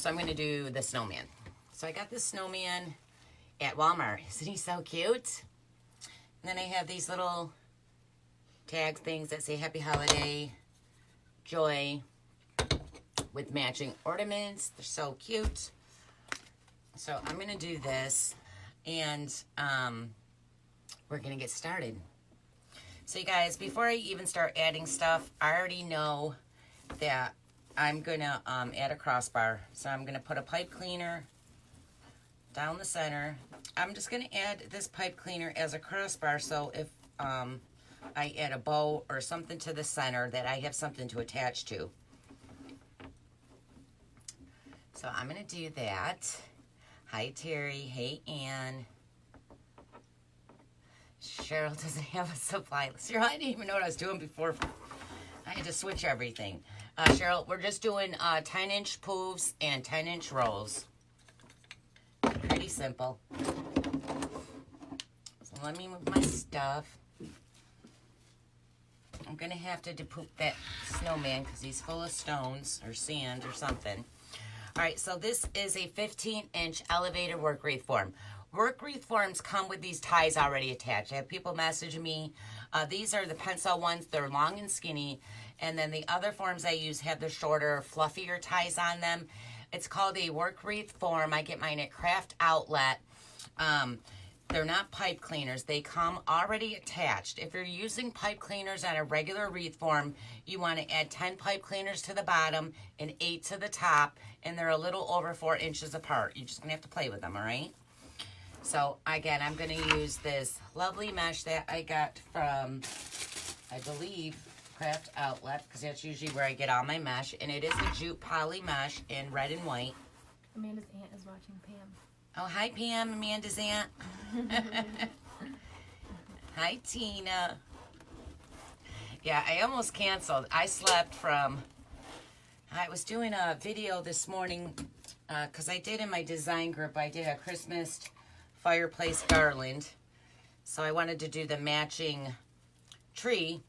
So I'm going to do the snowman. So I got this snowman at Walmart. Isn't he so cute? And then I have these little tag things that say Happy Holiday, Joy, with matching ornaments. They're so cute. So I'm going to do this, and we're going to get started. So you guys, before I even start adding stuff, I already know that I'm going to add a crossbar. So I'm going to put a pipe cleaner down the center. I'm just going to add this pipe cleaner as a crossbar, so if I add a bow or something to the center, that I have something to attach to. So I'm going to do that. Hi, Terry. Hey, Ann. Cheryl doesn't have a supply list. Cheryl, I didn't even know what I was doing before. I had to switch everything. Cheryl, we're just doing 10-inch poofs and 10-inch rolls. Pretty simple. So let me move my stuff. I'm going to have to depoop that snowman because he's full of stones or sand or something. All right, so this is a 15-inch elevated work wreath form. Work wreath forms come with these ties already attached. I have people message me. These are the pencil ones. They're long and skinny. And then the other forms I use have the shorter, fluffier ties on them. It's called a work wreath form. I get mine at Craft Outlet. They're not pipe cleaners. They come already attached. If you're using pipe cleaners on a regular wreath form, you want to add 10 pipe cleaners to the bottom and 8 to the top, and they're a little over 4 inches apart. You're just going to have to play with them, all right? So, again, I'm going to use this lovely mesh that I got from, I believe, Craft Outlet, because that's usually where I get all my mesh, and it is a jute poly mesh in red and white. Amanda's aunt is watching Pam. Oh, hi, Pam, Amanda's aunt. Hi, Tina. Yeah, I almost canceled. I slept from, I was doing a video this morning, because I did in my design group, I did a Christmas fireplace garland. So I wanted to do the matching tree.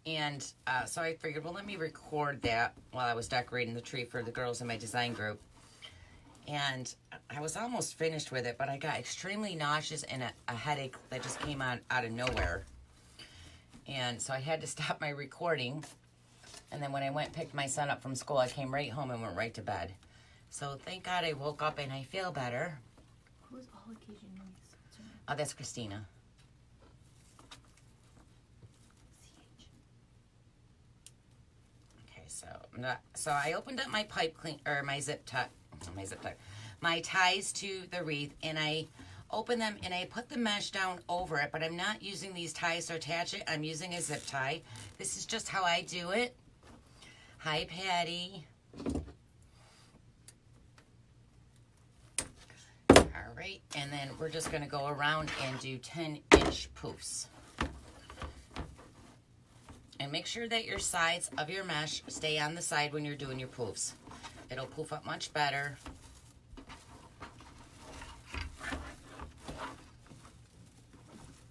And so I figured, well, let me record that while I was decorating the tree for the girls in my design group. And I was almost finished with it, but I got extremely nauseous and a headache that just came on out of nowhere. And so I had to stop my recording. And then when I went and picked my son up from school, I came right home and went right to bed. So thank God I woke up and I feel better. Who's all occasion noise? Oh, that's Christina. Okay, so I opened up my pipe clean, or my zip tie. My ties to the wreath, and I open them and I put the mesh down over it, but I'm not using these ties to attach it. I'm using a zip tie. This is just how I do it. Hi, Patty. All right, and then we're just going to go around and do 10-inch poofs. And make sure that your sides of your mesh stay on the side when you're doing your poofs. It'll poof up much better.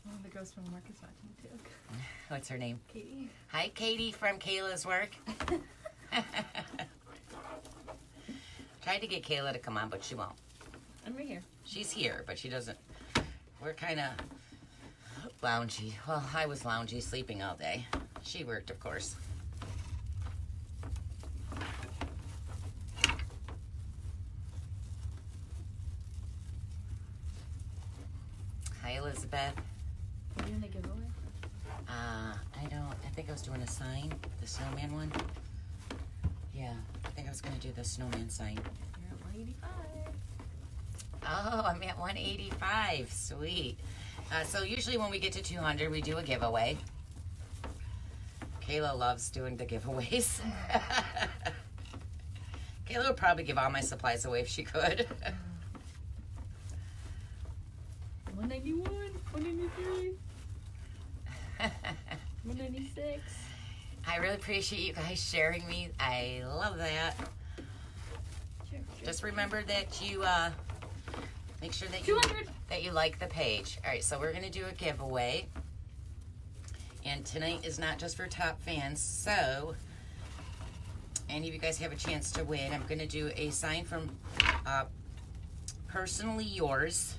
One of the girls from work is watching too. What's her name? Katie. Hi, Katie from Kayla's work. Tried to get Kayla to come on, but she won't. I'm right here. She's here, but she doesn't. We're kind of loungy. Well, I was loungy, sleeping all day. She worked, of course. Hi, Elizabeth. Are you doing a giveaway? I think I was doing a sign, the snowman one. Yeah, I think I was gonna do the snowman sign. You're at 185. Oh, I'm at 185. Sweet. So usually when we get to 200, we do a giveaway. Kayla loves doing the giveaways. Kayla would probably give all my supplies away if she could. 191, 193, 196. I really appreciate you guys sharing me. I love that. Sure. Just remember that you make sure that 200. that you like the page. All right, so we're gonna do a giveaway, and tonight is not just for top fans. So any of you guys have a chance to win, I'm going to do a sign from Personally Yours.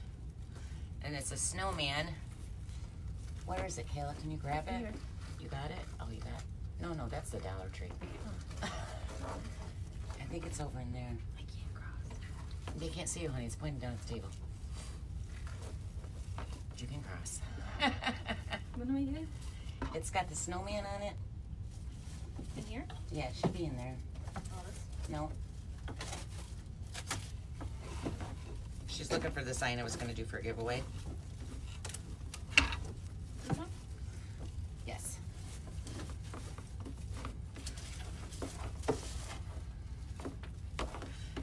And it's a snowman. Where is it, Kayla? Can you grab it? Here. You got it? Oh, you got it. No, that's the Dollar Tree. I think it's over in there. I can't cross. They can't see you, honey. It's pointing down at the table. But you can cross. What am I doing? It's got the snowman on it. In here? Yeah, it should be in there. Oh, this. No. She's looking for the sign I was going to do for a giveaway. This one? Yes.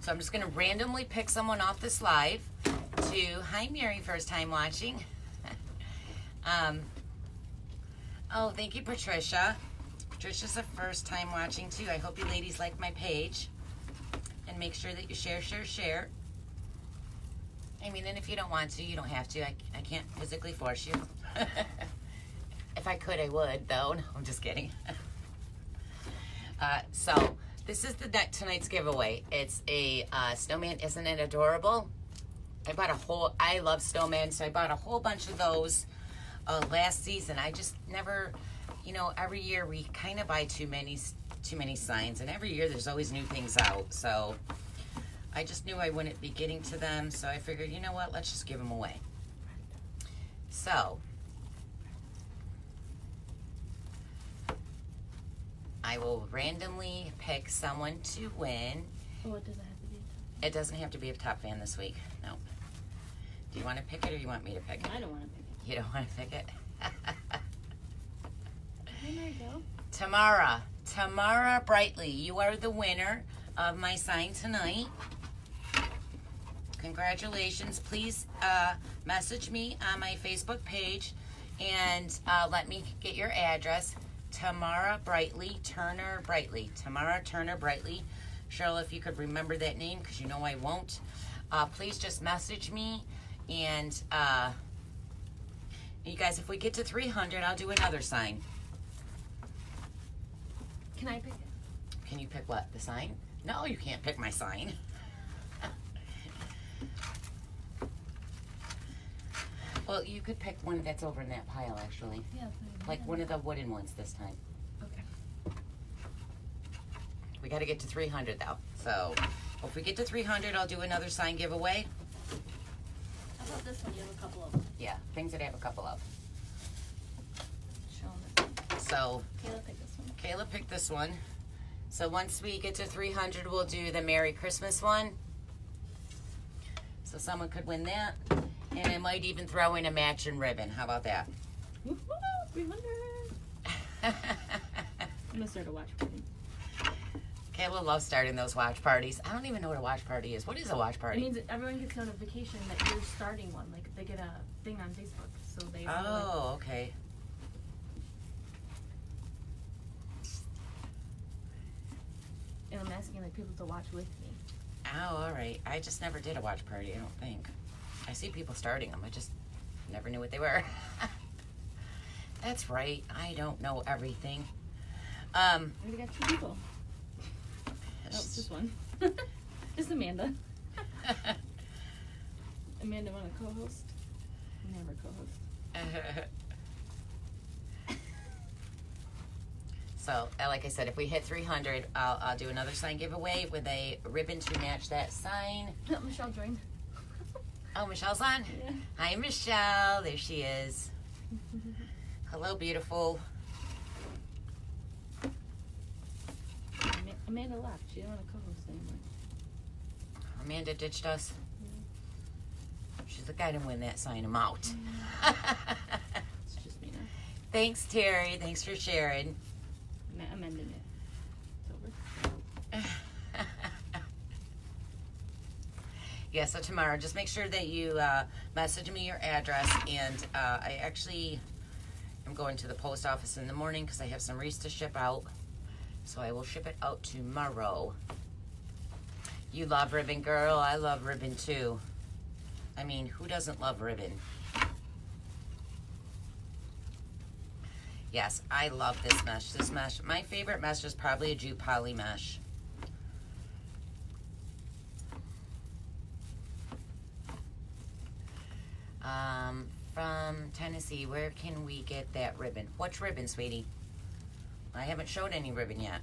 So I'm just going to randomly pick someone off this live to, hi Mary, first time watching. Oh, thank you, Patricia. Patricia's the first time watching too. I hope you ladies like my page. And make sure that you share. I mean, and if you don't want to, you don't have to. I can't physically force you. If I could, I would, though. No, I'm just kidding. So, this is tonight's giveaway. It's a snowman. Isn't it adorable? I love snowmen, so I bought a whole bunch of those last season. I just never, every year we kind of buy too many signs, and every year there's always new things out. So, I just knew I wouldn't be getting to them, so I figured, you know what, let's just give them away. So, I will randomly pick someone to win. Oh, it doesn't have to be. It doesn't have to be a top fan this week, no. Do you want to pick it or do you want me to pick it? I don't want to pick it. You don't want to pick it? Hey, there you go. Tamara Brightly, you are the winner of my sign tonight. Congratulations. Please message me on my Facebook page and let me get your address. Tamara Turner Brightly. Cheryl, if you could remember that name, because you know I won't. Please just message me. And you guys, if we get to 300, I'll do another sign. Can I pick it? Can you pick what? The sign? No, you can't pick my sign. Well, you could pick one that's over in that pile, actually. Yeah. Like one of the wooden ones this time. Okay. We got to get to 300, though. So, if we get to 300, I'll do another sign giveaway. How about this one? You have a couple of them. Yeah, things that I have a couple of. Show them. So, Kayla, pick this one. Kayla picked this one. So, once we get to 300, we'll do the Merry Christmas one. So, someone could win that. And I might even throw in a matching ribbon. How about that? Woohoo! 300! I'm gonna start a watch party. Kayla loves starting those watch parties. I don't even know what a watch party is. What is a watch It party? means that everyone gets notification that you're starting one. Like they get a thing on Facebook, so they. Oh, okay. And I'm asking like people to watch with me. Oh, all right. I just never did a watch party, I don't think. I see people starting them. I just never knew what they were. That's right. I don't know everything. We already got 2 people. Oh, it's just one. Just Amanda. Amanda want to co-host? Never co-host. So, like I said, if we hit 300, I'll do another sign giveaway with a ribbon to match that sign. Michelle joined. Oh, Michelle's on? Yeah. Hi, Michelle. There she is. Hello, beautiful. Amanda left. She didn't want to co-host anymore. Amanda ditched us. She's like, I didn't win that sign. I'm out. It's just me now. Thanks, Terry. Thanks for sharing. Amending it. It's over. Yeah, so tomorrow, just make sure that you message me your address. And I actually am going to the post office in the morning because I have some wreaths to ship out. So I will ship it out tomorrow. You love ribbon, girl. I love ribbon, too. I mean, who doesn't love ribbon? Yes, I love this mesh. This mesh, my favorite mesh is probably a jute poly mesh. From Tennessee. Where can we get that ribbon? Which ribbon, sweetie? I haven't showed any ribbon yet.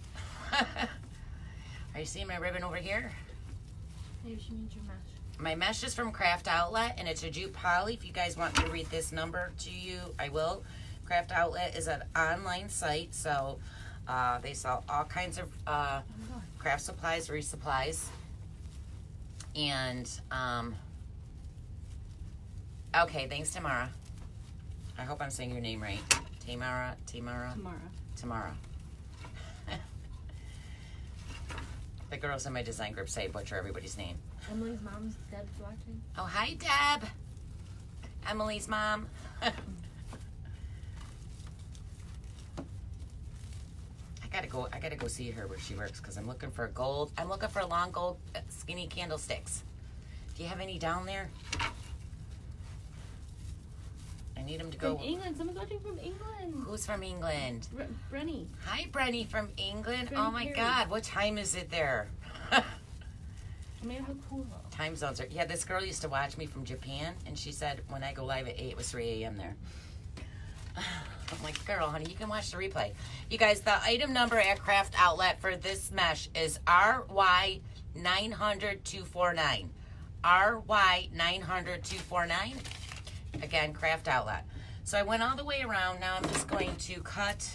Are you seeing my ribbon over here? Maybe she needs your mesh. My mesh is from Craft Outlet, and it's a jute poly. If you guys want me to read this number to you, I will. Craft Outlet is an online site, so they sell all kinds of craft supplies, resupplies. And, okay, thanks, Tamara. I hope I'm saying your name right. Tamara. The girls in my design group say butcher everybody's name. Emily's mom's Deb's watching. Oh, hi, Deb. Emily's mom. I gotta go see her where she works because I'm looking for gold. I'm looking for long gold skinny candlesticks. Do you have any down there? I need them to go. From England. Someone's watching from England. Who's from England? Brenny. Hi, Brenny from England. Brenny Oh my Perry. God, what time is it there? I mean, how cool. Time zones are. Yeah, this girl used to watch me from Japan, and she said when I go live at 8, it was 3 a.m. there. I'm like, girl, honey, you can watch the replay. You guys, the item number at Craft Outlet for this mesh is RY900249. RY900249. Again, Craft Outlet. So I went all the way around. Now I'm just going to cut.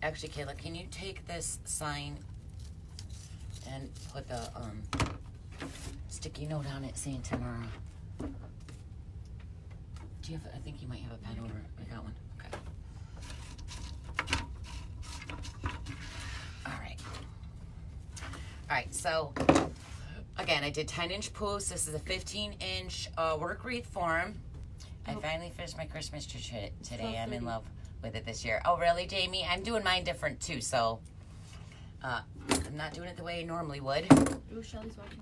Actually, Kayla, can you take this sign and put the sticky note on it saying tomorrow? Do you have? I think you might have a pen over. I got one. Okay. All right. All right. So again, I did 10-inch posts. This is a 15-inch work wreath form. I finally finished my Christmas tree today. I'm in love with it this year. Oh, really, Jamie? I'm doing mine different too. So I'm not doing it the way I normally would. Ooh, Shelly's watching.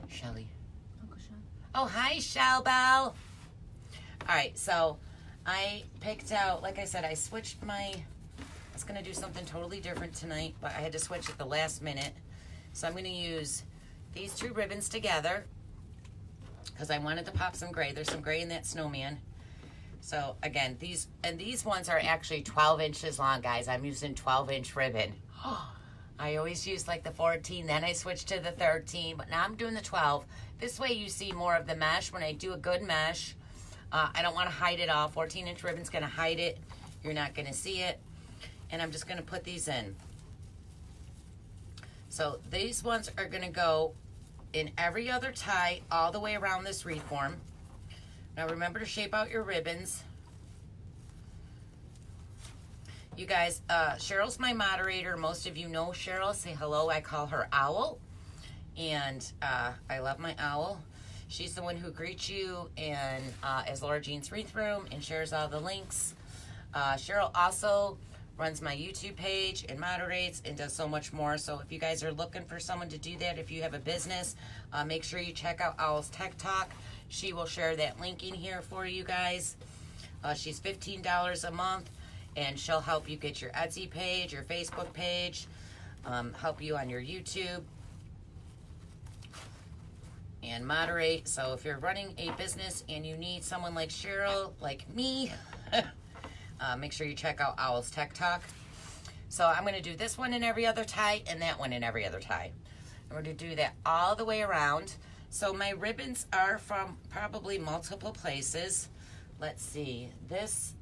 Shelly. Uncle Sean. Oh, hi, Shell Bell. All right, so I picked out, like I said, I switched I was going to do something totally different tonight, but I had to switch at the last minute. So I'm going to use these two ribbons together because I wanted to pop some gray. There's some gray in that Snowman. So again, these ones are actually 12 inches long, guys. I'm using 12-inch ribbon. I always use like the 14, then I switch to the 13, but now I'm doing the 12. This way you see more of the mesh when I do a good mesh. I don't want to hide it all. 14-inch ribbon's going to hide it. You're not going to see it. And I'm just going to put these in. So these ones are going to go in every other tie all the way around this wreath form. Now remember to shape out your ribbons. You guys, Cheryl's my moderator. Most of you know Cheryl. Say hello. I call her Owl. And I love my Owl. She's the one who greets you and as Laura Jeans Wreath Room and shares all the links. Cheryl also runs my YouTube page and moderates and does so much more. So if you guys are looking for someone to do that, if you have a business, make sure you check out Owl's Tech Talk. She will share that link in here for you guys. She's $15 a month, and she'll help you get your Etsy page, your Facebook page, help you on your YouTube, and moderate. So if you're running a business and you need someone like Cheryl, like me, make sure you check out Owl's Tech Talk. So I'm going to do this one in every other tie and that one in every other tie. I'm going to do that all the way around. So my ribbons are from probably multiple places. Let's see. This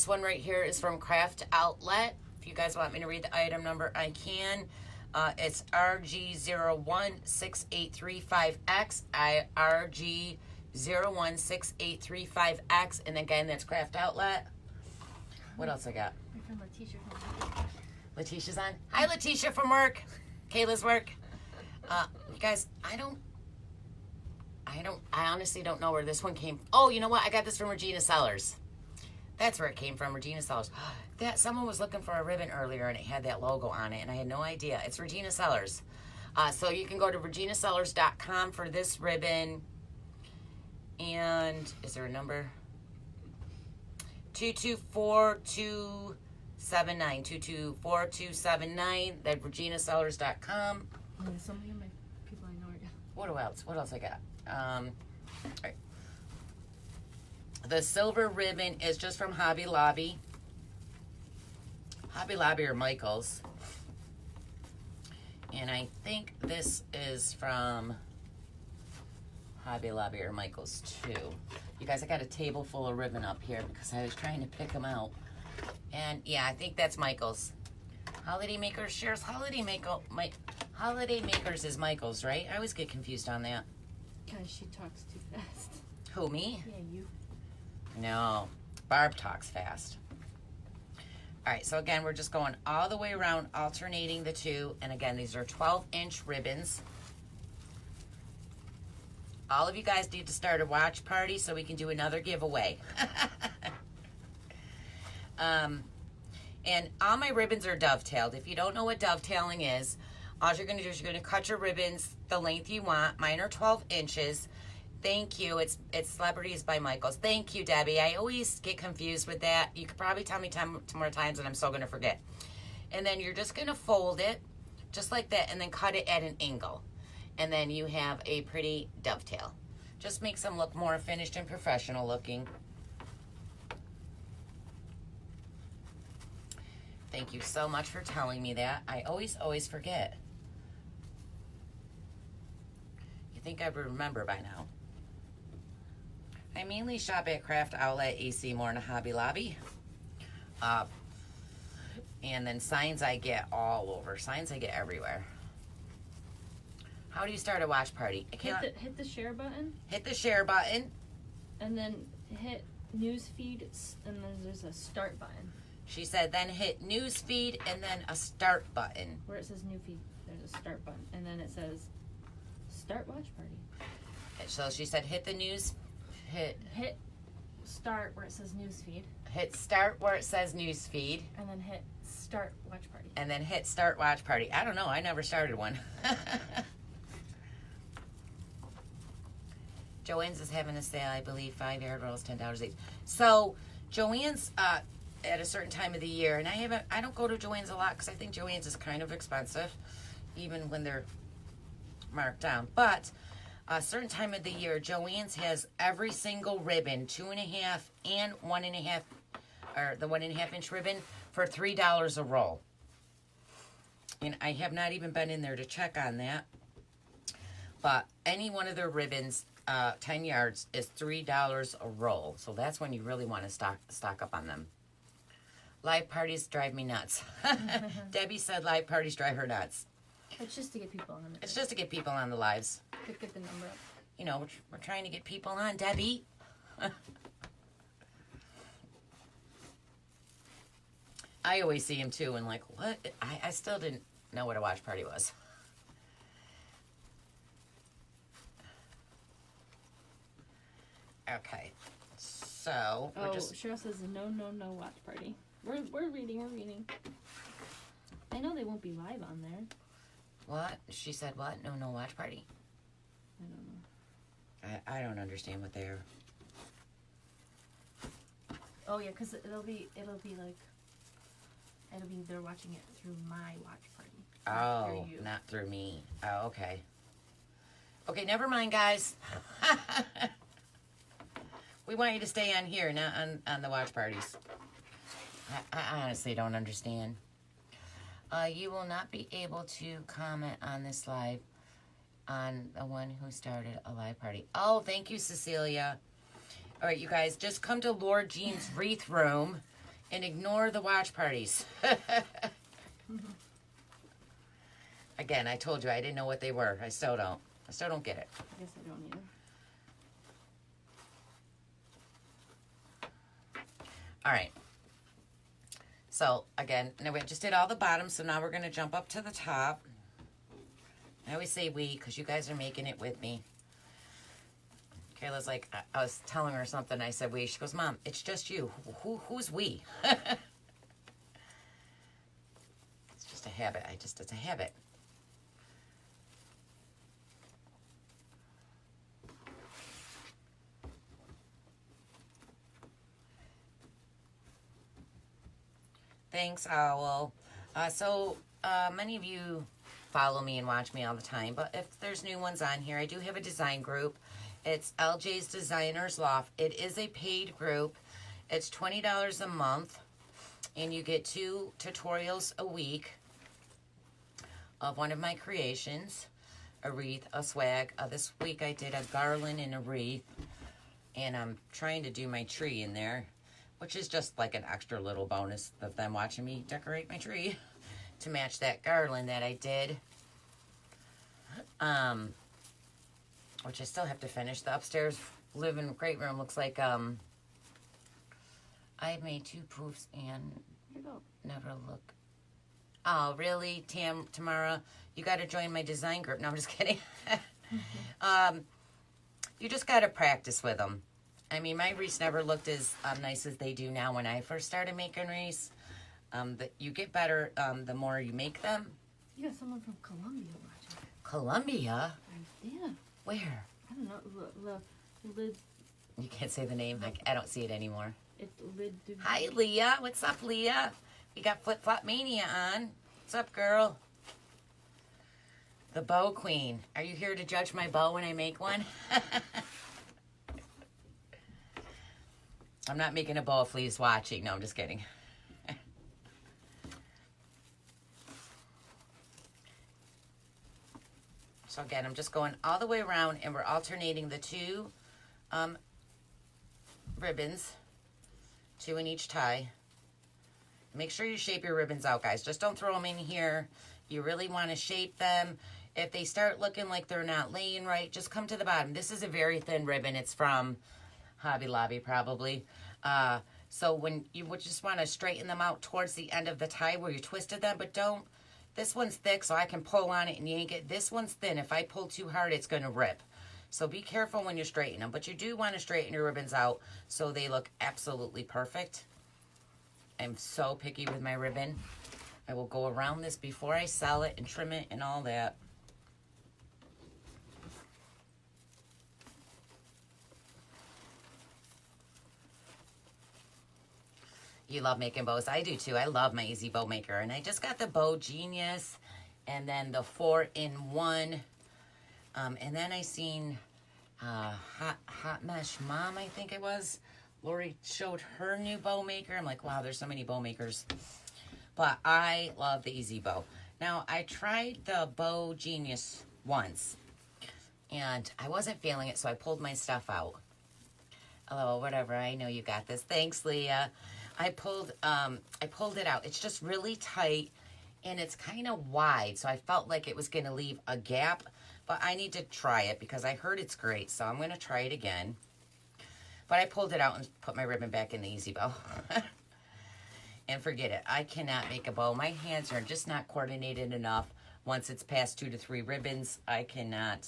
one right here is from Craft Outlet. If you guys want me to read the item number, I can. It's RG016835X. RG016835X. And again, that's Craft Outlet. What else I got? My friend Letitia. Letitia's on. Hi, Letitia from work. Kayla's work. You guys, I honestly don't know where this one came. Oh, you know what? I got this from Regina Sellers. That's where it came from, Regina Sellers. That someone was looking for a ribbon earlier and it had that logo on it and I had no idea. It's Regina Sellers. So you can go to reginasellers.com for this ribbon. And is there a number? 224279. 224279. That's reginasellers.com. So many of my people I know are What else? What else I got? All right. The silver ribbon is just from Hobby Lobby. Hobby Lobby or Michael's. And I think this is from Hobby Lobby or Michael's too. You guys, I got a table full of ribbon up here because I was trying to pick them out. And yeah, I think that's Michael's. Holiday Makers shares Holiday Makers is Michael's, right? I always get confused on that. Because she talks too fast. Who, me? Yeah, you. No, Barb talks fast. All right, so again, we're just going all the way around, alternating the two. And again, these are 12-inch ribbons. All of you guys need to start a watch party so we can do another giveaway. And all my ribbons are dovetailed. If you don't know what dovetailing is, all you're going to do is you're going to cut your ribbons the length you want. Mine are 12 inches. Thank you. It's Celebrities by Michaels. Thank you, Debbie. I always get confused with that. You could probably tell me 10 more times and I'm still going to forget. And then you're just going to fold it just like that and then cut it at an angle. And then you have a pretty dovetail. Just makes them look more finished and professional looking. Thank you so much for telling me that. I always forget. You think I would remember by now. I mainly shop at Craft Outlet, AC More, and Hobby Lobby. And then signs I get all over. Signs I get everywhere. How do you start a watch party? Hit the share button. Hit the share button. And then hit news feed, and then there's a start button. She said then hit news feed and then a start button. Where it says new feed, there's a start button. And then it says start watch party. So she said hit the news, hit start where it says news feed. Hit start where it says news feed. And then hit start watch party. And then hit start watch party. I don't know, I never started one. Joann's is having a sale, I believe, 5 yard rolls, $10 each. So Joann's at a certain time of the year, and I don't go to Joann's a lot because I think Joann's is kind of expensive, even when they're marked down. But a certain time of the year, Joann's has every single ribbon, 2.5 and 1.5, or the 1.5 inch ribbon for $3 a roll. And I have not even been in there to check on that. But any one of their ribbons, 10 yards, is $3 a roll. So that's when you really want to stock up on them. Live parties drive me nuts. Debbie said live parties drive her nuts. It's just to get people on. It's just to get people on the lives. Get the number up. You know, we're trying to get people on, Debbie. I always see him too, and like, what? I still didn't know what a watch party was. Okay, so we're just. Cheryl says no watch party. We're reading. I know they won't be live on there. What? She said what? No watch party. I don't know. I don't understand what they're. Oh yeah, because it'll be they're watching it through my watch party. Oh, not through me. Oh, okay. Okay, never mind, guys. We want you to stay on here, not on the watch parties. I honestly don't understand. You will not be able to comment on this live on the one who started a live party. Oh, thank you, Cecilia. All right, you guys, just come to Laura Jeans Wreath Room and ignore the watch parties. Again, I told you I didn't know what they were. I still don't get it. I guess I don't either. All right. So, again, now we just did all the bottoms, so now we're going to jump up to the top. I always say we because you guys are making it with me. Kayla's like, I was telling her something. I said we. She goes, Mom, it's just you. Who's we? It's just a habit. It's a habit. Thanks, Owl. So many of you follow me and watch me all the time, but if there's new ones on here, I do have a design group. It's LJ's Designers Loft. It is a paid group. It's $20 a month, and you get 2 tutorials a week of one of my creations, a wreath, a swag. This week I did a garland and a wreath, and I'm trying to do my tree in there, which is just like an extra little bonus of them watching me decorate my tree to match that garland that I did. Which I still have to finish. The upstairs living great room looks like I made 2 proofs and never look. Oh, really, Tamara? You got to join my design group. No, I'm just kidding. You just got to practice with them. I mean, my wreaths never looked as nice as they do now when I first started making wreaths. You get better the more you make them. You got someone from Colombia watching. Colombia? Yeah. Where? I don't know. Lid. You can't say the name. I don't see it anymore. It's Lid. Hi, Leah. What's up, Leah? We got Flip Flop Mania on. What's up, girl? The bow queen. Are you here to judge my bow when I make one? I'm not making a bow if Leah's watching. No, I'm just kidding. So again, I'm just going all the way around, and we're alternating the 2 ribbons, 2 in each tie. Make sure you shape your ribbons out, guys. Just don't throw them in here. You really want to shape them. If they start looking like they're not laying right, just come to the bottom. This is a very thin ribbon. It's from Hobby Lobby, probably. So when you would just want to straighten them out towards the end of the tie where you twisted them, but don't. This one's thick, so I can pull on it and yank it. This one's thin. If I pull too hard, it's going to rip. So be careful when you straighten them. But you do want to straighten your ribbons out so they look absolutely perfect. I'm so picky with my ribbon. I will go around this before I sell it and trim it and all that. You love making bows. I do too. I love my Easy Bow Maker. And I just got the Bow Genius and then the 4-in-1. And then I seen Hot Mesh Mom, I think it was. Lori showed her new bow maker. I'm like, wow, there's so many bow makers. But I love the Easy Bow. Now, I tried the Bow Genius once, and I wasn't feeling it, so I pulled my stuff out. Oh, whatever. I know you got this. Thanks, Leah. I pulled it out. It's just really tight, and it's kind of wide, so I felt like it was going to leave a gap, but I need to try it because I heard it's great, so I'm going to try it again. But I pulled it out and put my ribbon back in the Easy Bow. And forget it. I cannot make a bow. My hands are just not coordinated enough. Once it's past 2 to 3 ribbons, I cannot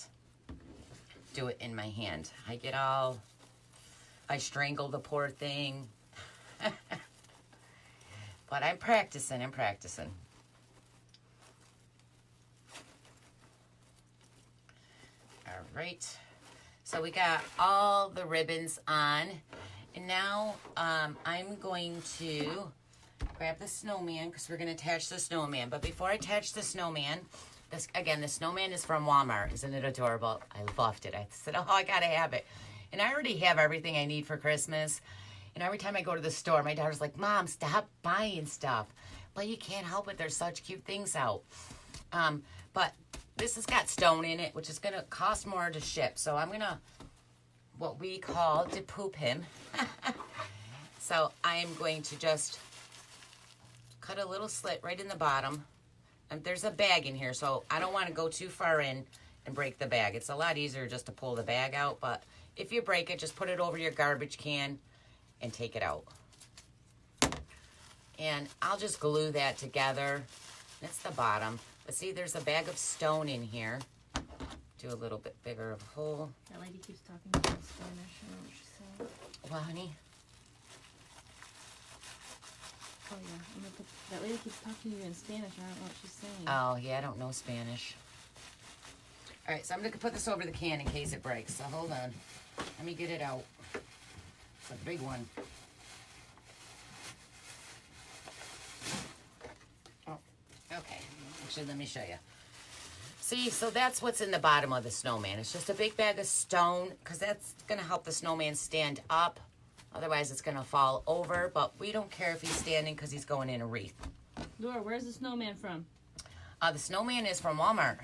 do it in my hand. I strangle the poor thing. But I'm practicing. All right. So we got all the ribbons on. And now I'm going to grab the snowman because we're going to attach the snowman. But before I attach the snowman, the snowman is from Walmart. Isn't it adorable? I loved it. I said, oh, I got to have it. And I already have everything I need for Christmas. And every time I go to the store, my daughter's like, Mom, stop buying stuff. But you can't help it. There's such cute things out. But this has got stone in it, which is going to cost more to ship. So I'm going to, what we call, to poop him. So I'm going to just cut a little slit right in the bottom. And there's a bag in here, so I don't want to go too far in and break the bag. It's a lot easier just to pull the bag out. But if you break it, just put it over your garbage can and take it out. And I'll just glue that together. That's the bottom. But see, there's a bag of stone in here. Do a little bit bigger of a hole. That lady keeps talking about Spanish. I don't know what she's saying. Well, honey. Oh, yeah. That lady keeps talking to you in Spanish. I don't know what she's saying. Oh, yeah, I don't know Spanish. All right, so I'm going to put this over the can in case it breaks. So hold on. Let me get it out. It's a big one. Oh, okay. Actually, let me show you. See, so that's what's in the bottom of the snowman. It's just a big bag of stone because that's going to help the snowman stand up. Otherwise, it's going to fall over. But we don't care if he's standing because he's going in a wreath. Laura, where's the snowman from? The snowman is from Walmart.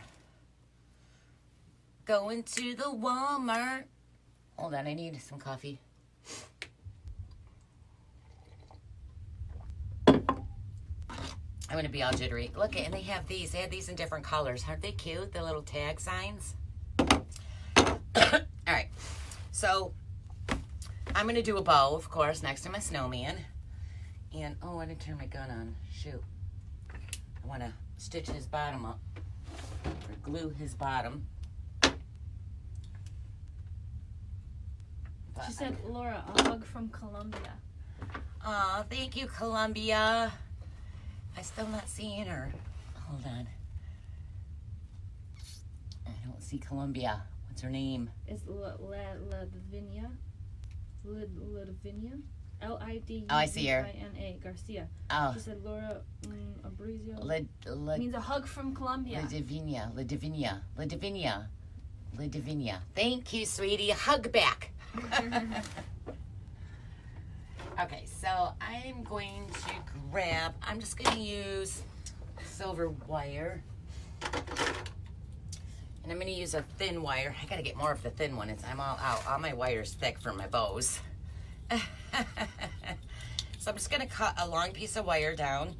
Going to the Walmart. Hold on, I need some coffee. I'm going to be all jittery. Look, and they have these. They have these in different colors. Aren't they cute? The little tag signs. All right. So, I'm going to do a bow, of course, next to my snowman. And, oh, I didn't turn my gun on. Shoot. I want to stitch his bottom up. Or glue his bottom. She said, Laura, a hug from Colombia. Aw, thank you, Columbia. I'm still not seeing her. Hold on. I don't see Columbia. What's her name? It's Lavinia. Lavinia? L-I-D-U-V-I-N-A. Oh, I see her. Garcia. Oh. She said, Laura Abrizio. Means a hug from Colombia. Lavinia. Thank you, sweetie. A hug back. Okay, so I'm going to grab, I'm just going to use silver wire. And I'm going to use a thin wire. I got to get more of the thin one. I'm all out. All my wire's thick for my bows. So I'm just going to cut a long piece of wire down.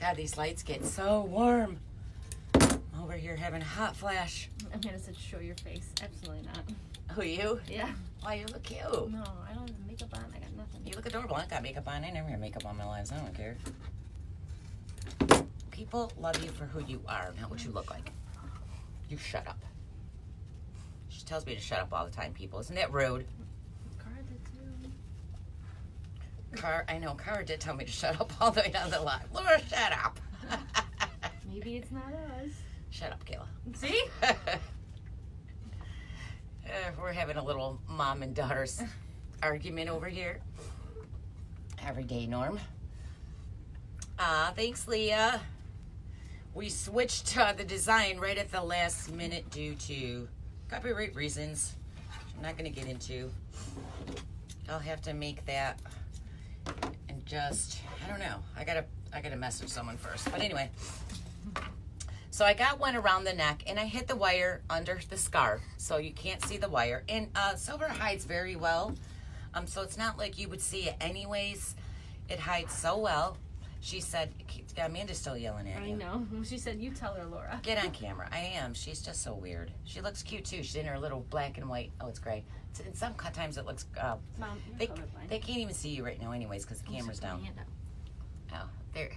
God, these lights get so warm. I'm over here having a hot flash. I'm going to show your face. Absolutely not. Who, you? Yeah. Why, you look cute. No, I don't have makeup on. I got nothing. You look adorable. I got makeup on. I never wear makeup on my lives. I don't care. People love you for who you are, not what you look like. You shut up. She tells me to shut up all the time, people. Isn't that rude? Cara did too. I know. Cara did tell me to shut up all the way down the line. Laura, shut up. Maybe it's not us. Shut up, Kayla. See? We're having a little mom and daughter's argument over here. Every day, Norm. Thanks, Leah. We switched the design right at the last minute due to copyright reasons, which I'm not going to get into. I'll have to make that and just, I don't know. I gotta message someone first. But anyway, so I got one around the neck and I hit the wire under the scarf so you can't see the wire. And silver hides very well. So it's not like you would see it anyways. It hides so well. She said, Amanda's still yelling at you. I know. She said, you tell her, Laura. Get on camera. I am. She's just so weird. She looks cute too. She's in her little black and white. Oh, it's gray. In some times it looks, Mom, they you're colorblind. can't even see you right now anyways because the camera's down. Oh, there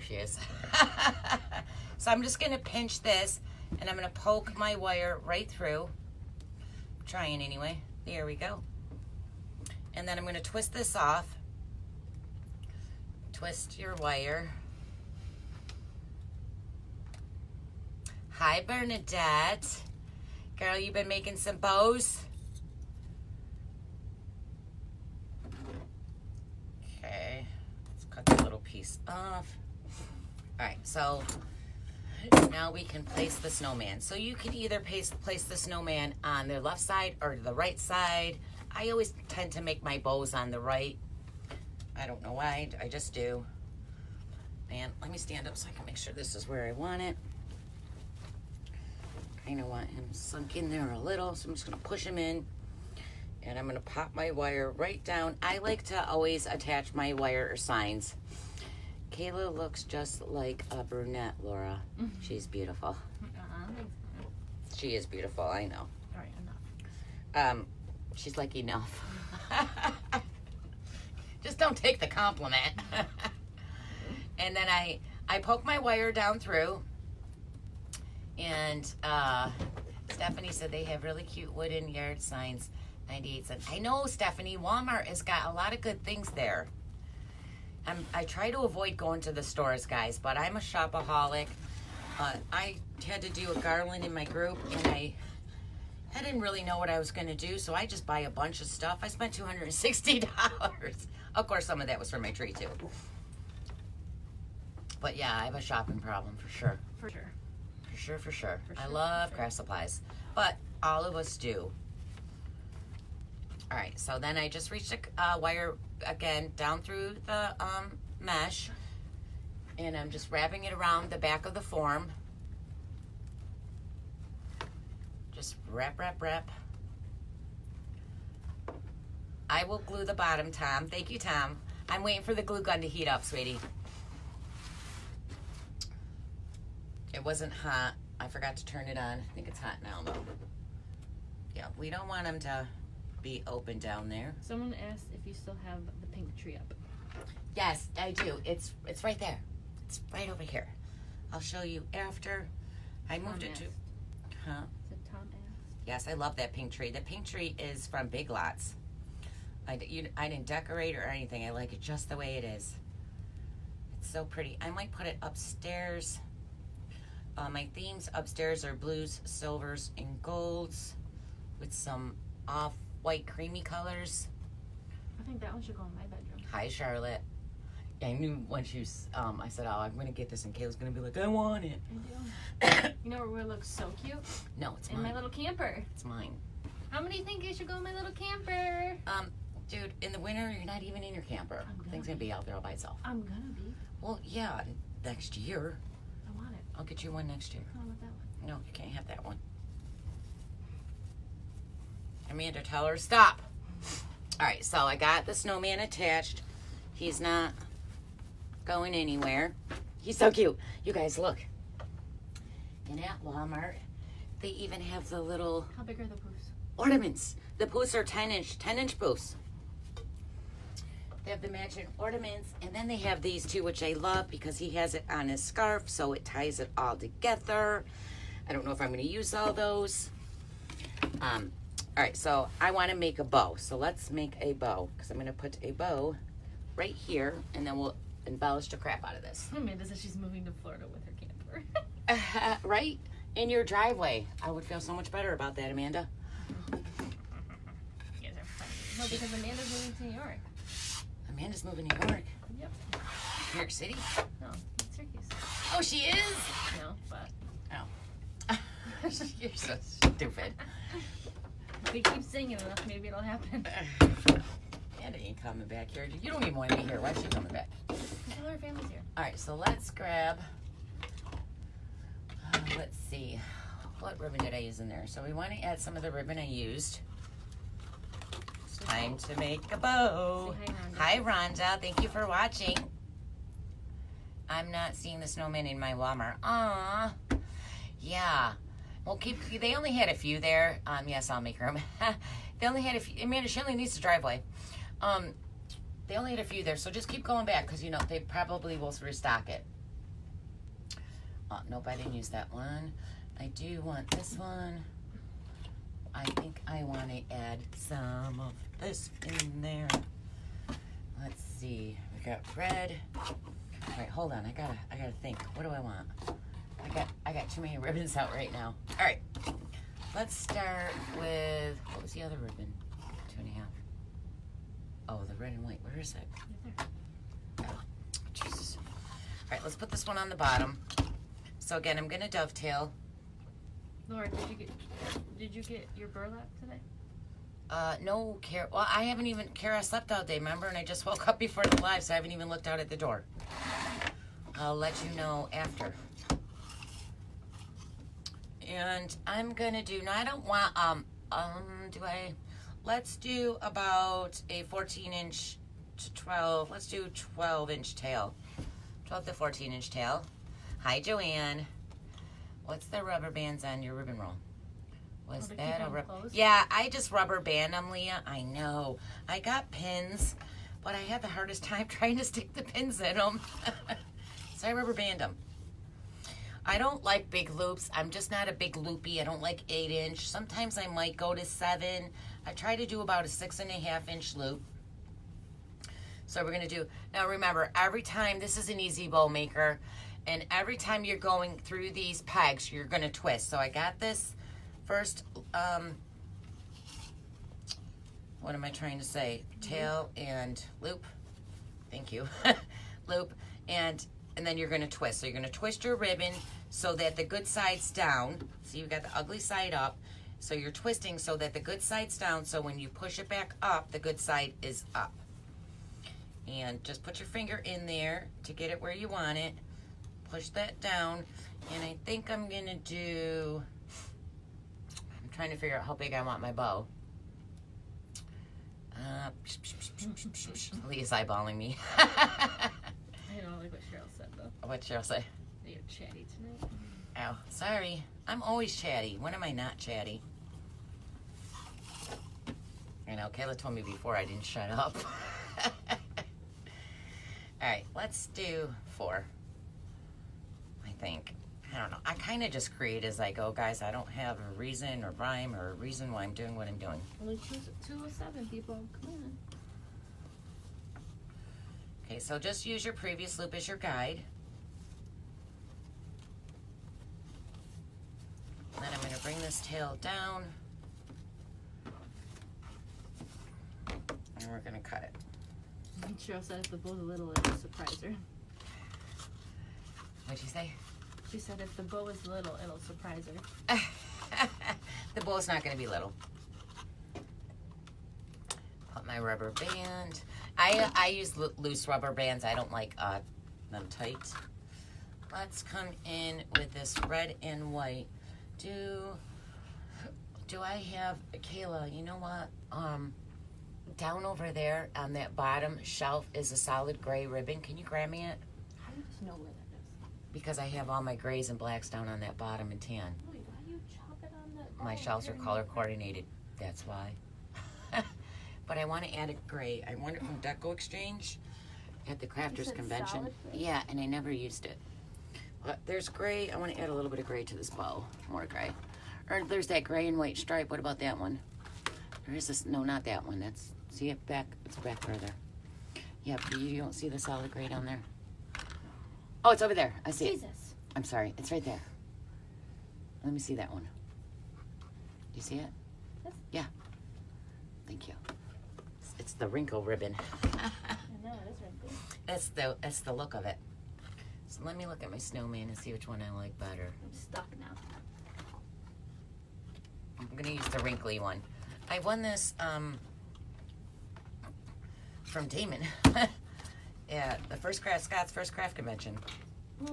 she is. So I'm just going to pinch this and I'm going to poke my wire right through. I'm trying anyway. There we go. And then I'm going to twist this off. Twist your wire. Hi, Bernadette. Girl, you been making some bows? Okay. Let's cut that little piece off. All right, so now we can place the snowman. So you can either place the snowman on the left side or the right side. I always tend to make my bows on the right. I don't know why, I just do. And let me stand up so I can make sure this is where I want it. Kind of want him sunk in there a little, so I'm just gonna push him in. And I'm gonna pop my wire right down. I like to always attach my wire or signs. Kayla looks just like a brunette, Laura. She's beautiful. She is beautiful, I know. All right, enough. She's like, enough. Just don't take the compliment. And then I poke my wire down through. And Stephanie said they have really cute wooden yard signs, 98 cents. I know, Stephanie, Walmart has got a lot of good things there. I try to avoid going to the stores, guys, but I'm a shopaholic. I had to do a garland in my group, and I didn't really know what I was going to do, so I just buy a bunch of stuff. I spent $260. Of course, some of that was for my tree, too. But yeah, I have a shopping problem, for sure. For sure. For For sure. For I sure, love for sure. craft supplies, but all of us do. All right, so then I just reached a wire again down through the mesh, and I'm just wrapping it around the back of the form. Just wrap, wrap, wrap. I will glue the bottom, Tom. Thank you, Tom. I'm waiting for the glue gun to heat up, sweetie. It wasn't hot. I forgot to turn it on. I think it's hot now, though. Yeah, we don't want them to be open down there. Someone asked if you still have the pink tree up. Yes, I do. It's right there. It's right over here. I'll show you after. I moved it to. Huh? Is it Tom asked? Yes, I love that pink tree. The pink tree is from Big Lots. I didn't decorate or anything. I like it just the way it is. It's so pretty. I might put it upstairs. My themes upstairs are blues, silvers, and golds with some off-white creamy colors. I think that one should go in my bedroom. Hi, Charlotte. I knew when she was, I said, oh, I'm going to get this, and Kayla's going to be like, I want it. I do. You know where it looks so cute? No, it's In mine. my little camper. It's mine. How many think I should go in my little camper? Dude, in the winter, you're not even in your camper. Thing's going to be out there all by itself. I'm gonna be. Well, yeah, next year. I want it. I'll get you one next year. I want that one. No, you can't have that one. Amanda, tell her stop. All right, so I got the snowman attached. He's not going anywhere. He's so cute. You guys, look. And at Walmart, they even have the little How big are the poofs? ornaments. The poofs are 10-inch poofs. They have the matching ornaments, and then they have these two, which I love because he has it on his scarf, so it ties it all together. I don't know if I'm going to use all those. All right, so I want to make a bow. So let's make a bow, because I'm going to put a bow right here, and then we'll embellish the crap out of this. Amanda says she's moving to Florida with her camper. Right? In your driveway. I would feel so much better about that, Amanda. You guys are funny. No, because Amanda's moving to New York. Amanda's moving to New York. Yep. New York City? No, it's Syracuse. Oh, she is? No, but Oh. You're so stupid. if we keep singing enough, maybe it'll happen. Amanda ain't coming back here. You don't even want to be here. Why is she coming back? Tell her family's here. All right, so let's grab, let's see, what ribbon did I use in there? So we want to add some of the ribbon I used. It's time to make a bow. Say hi, Rhonda. Hi, Rhonda. Thank you for watching. I'm not seeing the snowman in my Walmart. Aw. Yeah. Well, they only had a few there. Yes, I'll make room. They only had a few. Amanda, she only needs a driveway. They only had a few there, so just keep going back because, you know, they probably will restock it. Oh, nope, I didn't use that one. I do want this one. I think I want to add some of this in there. Let's see. We got red. All right, hold on. I gotta think. What do I want? I got too many ribbons out right now. All right. Let's start with, what was the other ribbon? 2.5. Oh, the red and white. Where is it? Oh, Jesus. All right, let's put this one on the bottom. So again, I'm gonna dovetail. Laura, did you get your burlap today? No, Kara. Well, I haven't even, Kara slept all day, remember? And I just woke up before the live, so I haven't even looked out at the door. I'll let you know after. And I'm gonna do, now I don't want, let's do about a 14-inch to 12, let's do 12-inch tail. 12 to 14-inch tail. Hi, Joanne. What's the rubber bands on your ribbon roll? Was to that keep a them closed? Yeah, I just rubber band them, Leah. I know. I got pins, but I had the hardest time trying to stick the pins in them. So I rubber band them. I don't like big loops. I'm just not a big loopy. I don't like 8-inch. Sometimes I might go to 7. I try to do about a 6.5-inch loop. So we're gonna do, now remember, every time, this is an easy bow maker, and every time you're going through these pegs, you're gonna twist. So I got this first, what am I trying to say? Tail and loop. Thank you. Loop. And and then you're gonna twist. So you're gonna twist your ribbon so that the good side's down. See, you've got the ugly side up. So you're twisting so that the good side's down, so when you push it back up, the good side is up. And just put your finger in there to get it where you want it. Push that down, and I think I'm gonna do, I'm trying to figure out how big I want my bow. Leah's eyeballing me. I don't like what Cheryl said, though. What'd Cheryl say? You're chatty tonight. Oh, sorry. I'm always chatty. When am I not chatty? I know, Kayla told me before I didn't shut up. Alright, let's do 4. I think. I don't know. I kind of just create as I go, guys. I don't have a reason or rhyme or a reason why I'm doing what I'm doing. Only 207 people. Come on. Okay, so just use your previous loop as your guide. Then I'm going to bring this tail down. And we're going to cut it. Cheryl said if the bow's little, it'll surprise her. What'd you say? She said if the bow is little, it'll surprise her. The bow's not going to be little. Put my rubber band. I use loose rubber bands. I don't like them tight. Let's come in with this red and white. Do I have, Kayla, you know what? Down over there on that bottom shelf is a solid gray ribbon. Can you grab me it? How do you just know where that is? Because I have all my grays and blacks down on that bottom and tan. Wait, why do you chop it on the... My shelves are color coordinated. That's why. But I want to add a gray. I want it from Décor Exchange at the Crafters said Convention. solid gray? Yeah, and I never used it. But there's gray. I want to add a little bit of gray to this bow. More gray. Or there's that gray and white stripe. What about that one? There is this. No, not that one. That's, see it back. It's back further. Yeah, but you don't see the solid gray down there. Oh, it's over there. I see it. Jesus. I'm sorry. It's right there. Let me see that one. Do you see it? Yes. Yeah. Thank you. It's the wrinkle ribbon. I know, it is wrinkly. That's the look of it. So let me look at my snowman and see which one I like better. I'm stuck now. I'm gonna use the wrinkly one. I won this from Damon. Yeah, Scott's first craft convention.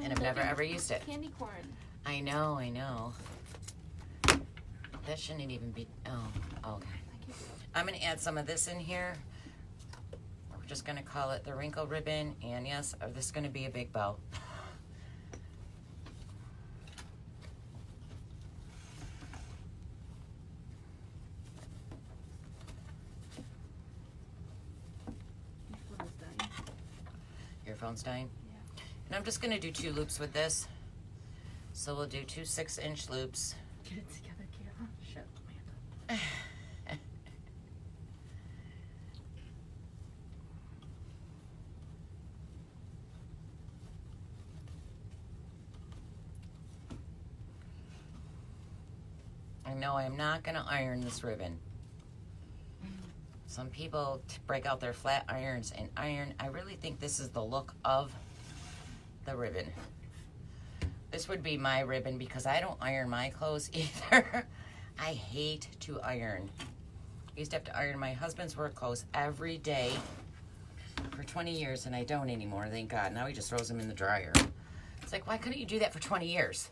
And I've never ever used it. Candy corn. I know. That shouldn't even be, okay. I'm gonna add some of this in here. We're just gonna call it the wrinkle ribbon, and yes, this is gonna be a big bow. Your phone is dying. Your phone's dying? Yeah. And I'm just gonna do 2 loops with this. So we'll do 2 6-inch loops. Get it together, Kayla. Shut up, Amanda. I know I'm not gonna iron this ribbon. Some people break out their flat irons and iron. I really think this is the look of the ribbon. This would be my ribbon because I don't iron my clothes either. I hate to iron. I used to have to iron my husband's work clothes every day for 20 years, and I don't anymore, thank God. Now he just throws them in the dryer. It's like, why couldn't you do that for 20 years?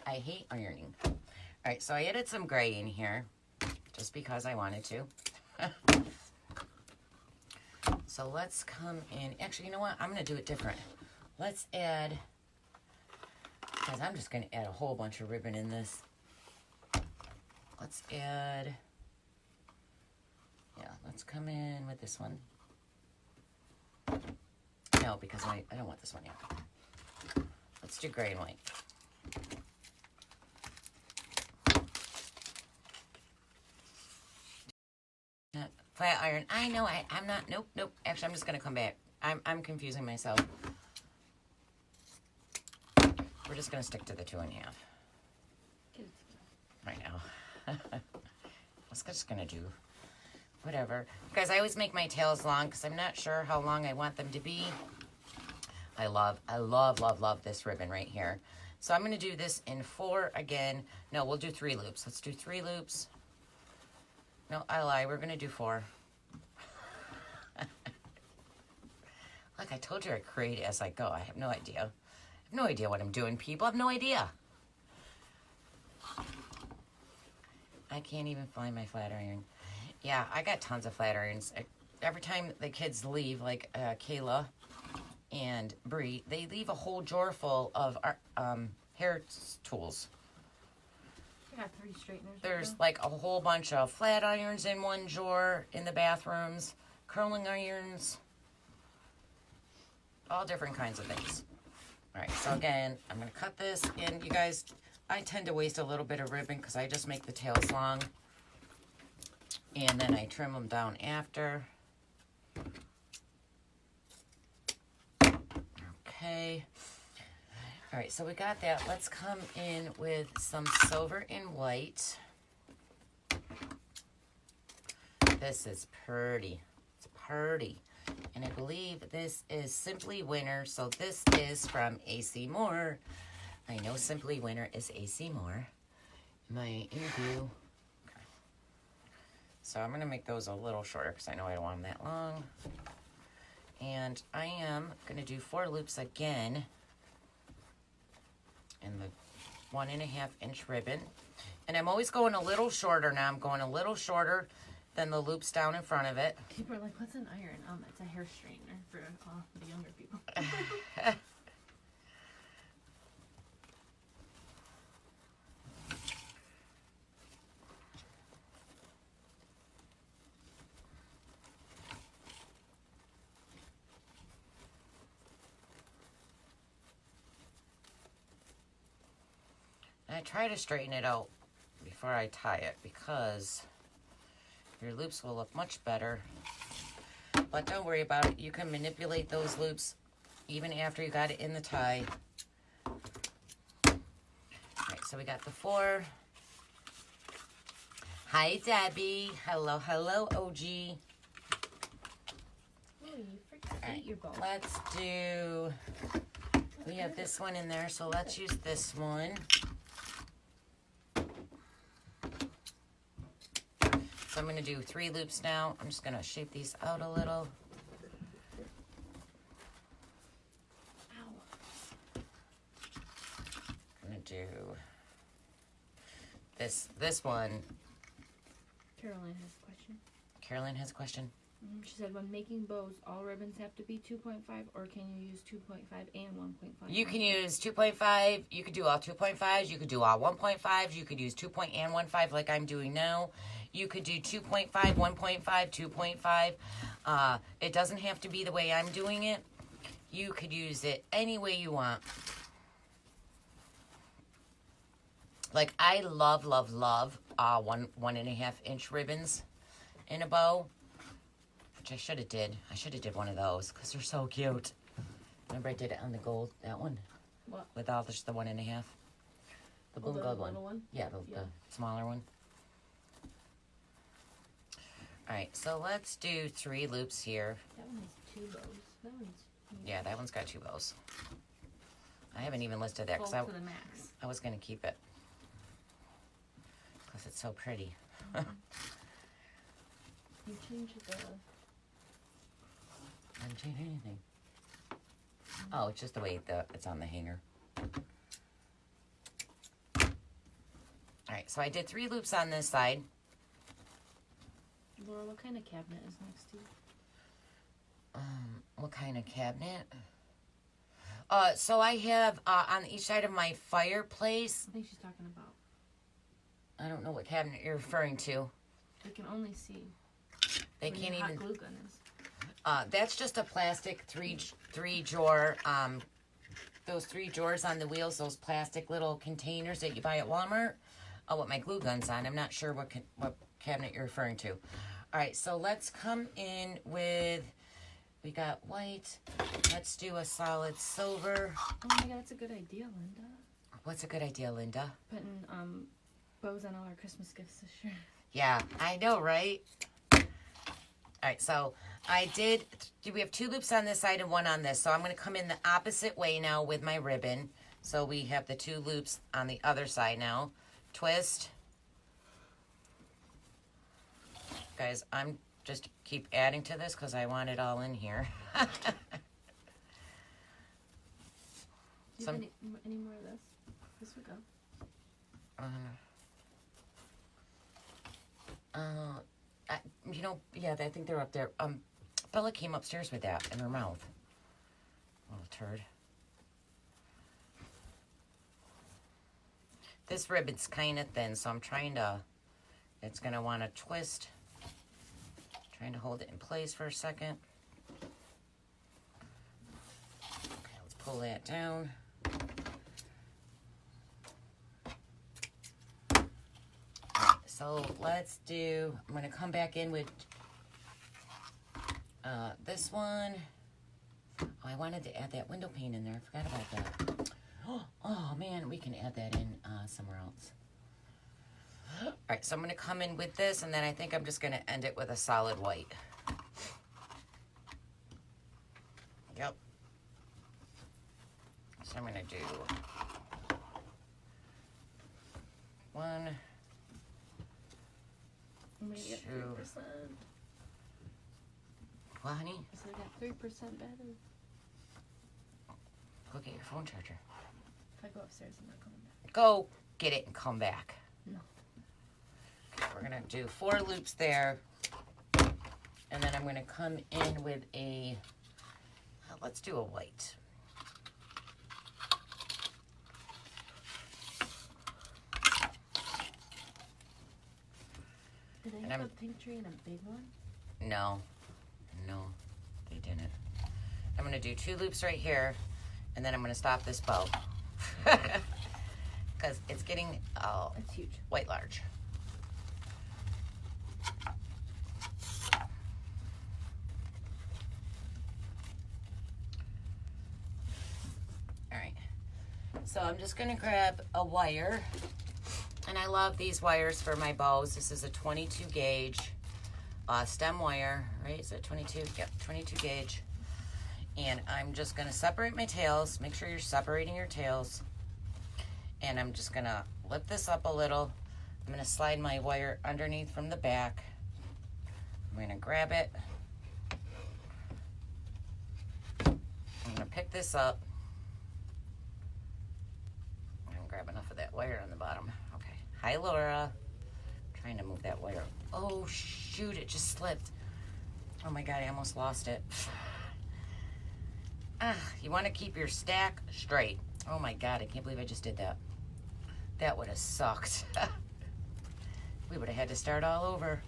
I hate ironing. All right, so I added some gray in here just because I wanted to. So let's come in. Actually, you know what? I'm going to do it different. Let's add, because I'm just going to add a whole bunch of ribbon in this. Let's add, yeah, let's come in with this one. No, because I don't want this one yet. Let's do gray and white. Flat iron. I know. I'm not. Nope. Actually, I'm just gonna come back. I'm confusing myself. We're just gonna stick to the 2.5 right now. Let's just gonna do whatever. Guys, I always make my tails long because I'm not sure how long I want them to be. I love, love this ribbon right here. So I'm going to do this in 4 again. No, we'll do 3 loops. Let's do 3 loops. No, I lie. We're going to do 4. Look, I told you I create as I go. I have no idea. I have no idea what I'm doing, people. I have no idea. I can't even find my flat iron. Yeah, I got tons of flat irons. Every time the kids leave, like Kayla and Bree, they leave a whole drawer full of hair tools. I got 3 straighteners. There's like a whole bunch of flat irons in one drawer in the bathrooms, curling irons, all different kinds of things. All right, so again, I'm going to cut this. And you guys, I tend to waste a little bit of ribbon because I just make the tails long. And then I trim them down after. Okay. All right, so we got that. Let's come in with some silver and white. This is pretty. It's pretty. And I believe this is Simply Winter. So this is from AC Moore. I know Simply Winter is AC Moore. My interview. Okay. So I'm going to make those a little shorter because I know I don't want them that long. And I am going to do 4 loops again in the 1.5 inch ribbon. And I'm always going a little shorter now. I'm going a little shorter than the loops down in front of it. People are like, what's an iron? It's a hair straightener for the younger people. I try to straighten it out before I tie it because your loops will look much better. But don't worry about it. You can manipulate those loops even after you got it in the tie. All right, so we got the 4. Hi, Debbie. Hello, hello, OG. Oh, you forgot to eat your ball. Let's do... We have this one in there, so let's use this one. So I'm going to do 3 loops now. I'm just going to shape these out a little. Ow. I'm going to do this one. Caroline has a question. Caroline has a question. She said, when making bows, all ribbons have to be 2.5, or can you use 2.5 and 1.5? You can use 2.5. You could do all 2.5s. You could do all 1.5s. You could use 2.15 like I'm doing now. You could do 2.5, 1.5, 2.5. It doesn't have to be the way I'm doing it. You could use it any way you want. Like, I love 1.5 inch ribbons in a bow. Which I should have did. I should have did one of those because they're so cute. Remember I did it on the gold, that one? What? With all just the 1.5. The blue gold one. One? Yeah, the smaller one. All right, so let's do 3 loops here. That one has 2 bows. That one's... Yeah, that one's got 2 bows. I haven't even listed that because full to the max. I was going to keep it. Because it's so pretty. Mm-hmm. You changed the... I didn't change anything. Oh, it's just the way it's on the hanger. All right, so I did 3 loops on this side. Laura, what kind of cabinet is next to you? What kind of cabinet? So I have on each side of my fireplace. I think she's talking about... I don't know what cabinet you're referring to. We can only see. They where can't your even. hot glue gun is. That's just a plastic three drawer. Those 3 drawers on the wheels, those plastic little containers that you buy at Walmart. What my glue gun's on. I'm not sure what cabinet you're referring to. All right, so let's come in with. We got white. Let's do a solid silver. Oh my god, that's a good idea, Linda. What's a good idea, Linda? Putting bows on all our Christmas gifts this year. Yeah, I know, right? All right, so we have 2 loops on this side and 1 on this. So I'm going to come in the opposite way now with my ribbon. So we have the 2 loops on the other side now. Twist. Guys, I'm just keep adding to this because I want it all in here. Do you have any more of this? This would go. You know, yeah, I think they're up there. Bella came upstairs with that in her mouth. Little turd. This ribbon's kind of thin, so I'm trying to, it's going to want to twist. Trying to hold it in place for a second. Okay, let's pull that down. So let's do, I'm going to come back in with this one. Oh, I wanted to add that window pane in there. I forgot about that. Oh, man, we can add that in somewhere else. All right, so I'm going to come in with this, and then I think I'm just going to end it with a solid white. Yep. So I'm going to do 1, I'm gonna get 3%. Well, honey? I said I got 3% better. Go get your phone charger. If I go upstairs, I'm not coming back. Go get it and come back. No. Okay, we're going to do 4 loops there. And then I'm going to come in with a, let's do a white. Did they have a pink tree and a big one? No, they didn't. I'm going to do 2 loops right here, and then I'm going to stop this bow. Because it's getting it's huge. White large. All right, so I'm just going to grab a wire. And I love these wires for my bows. This is a 22 gauge stem wire, right? Is it 22? Yep, 22 gauge. And I'm just gonna separate my tails. Make sure you're separating your tails. And I'm just gonna lift this up a little. I'm gonna slide my wire underneath from the back. I'm gonna grab it. I'm gonna pick this up. I'm gonna grab enough of that wire on the bottom. Hi, Laura. I'm trying to move that wire. Oh, shoot, it just slipped. Oh, my God, I almost lost it. You want to keep your stack straight. Oh, my God, I can't believe I just did that. That would have sucked. We would have had to start all over.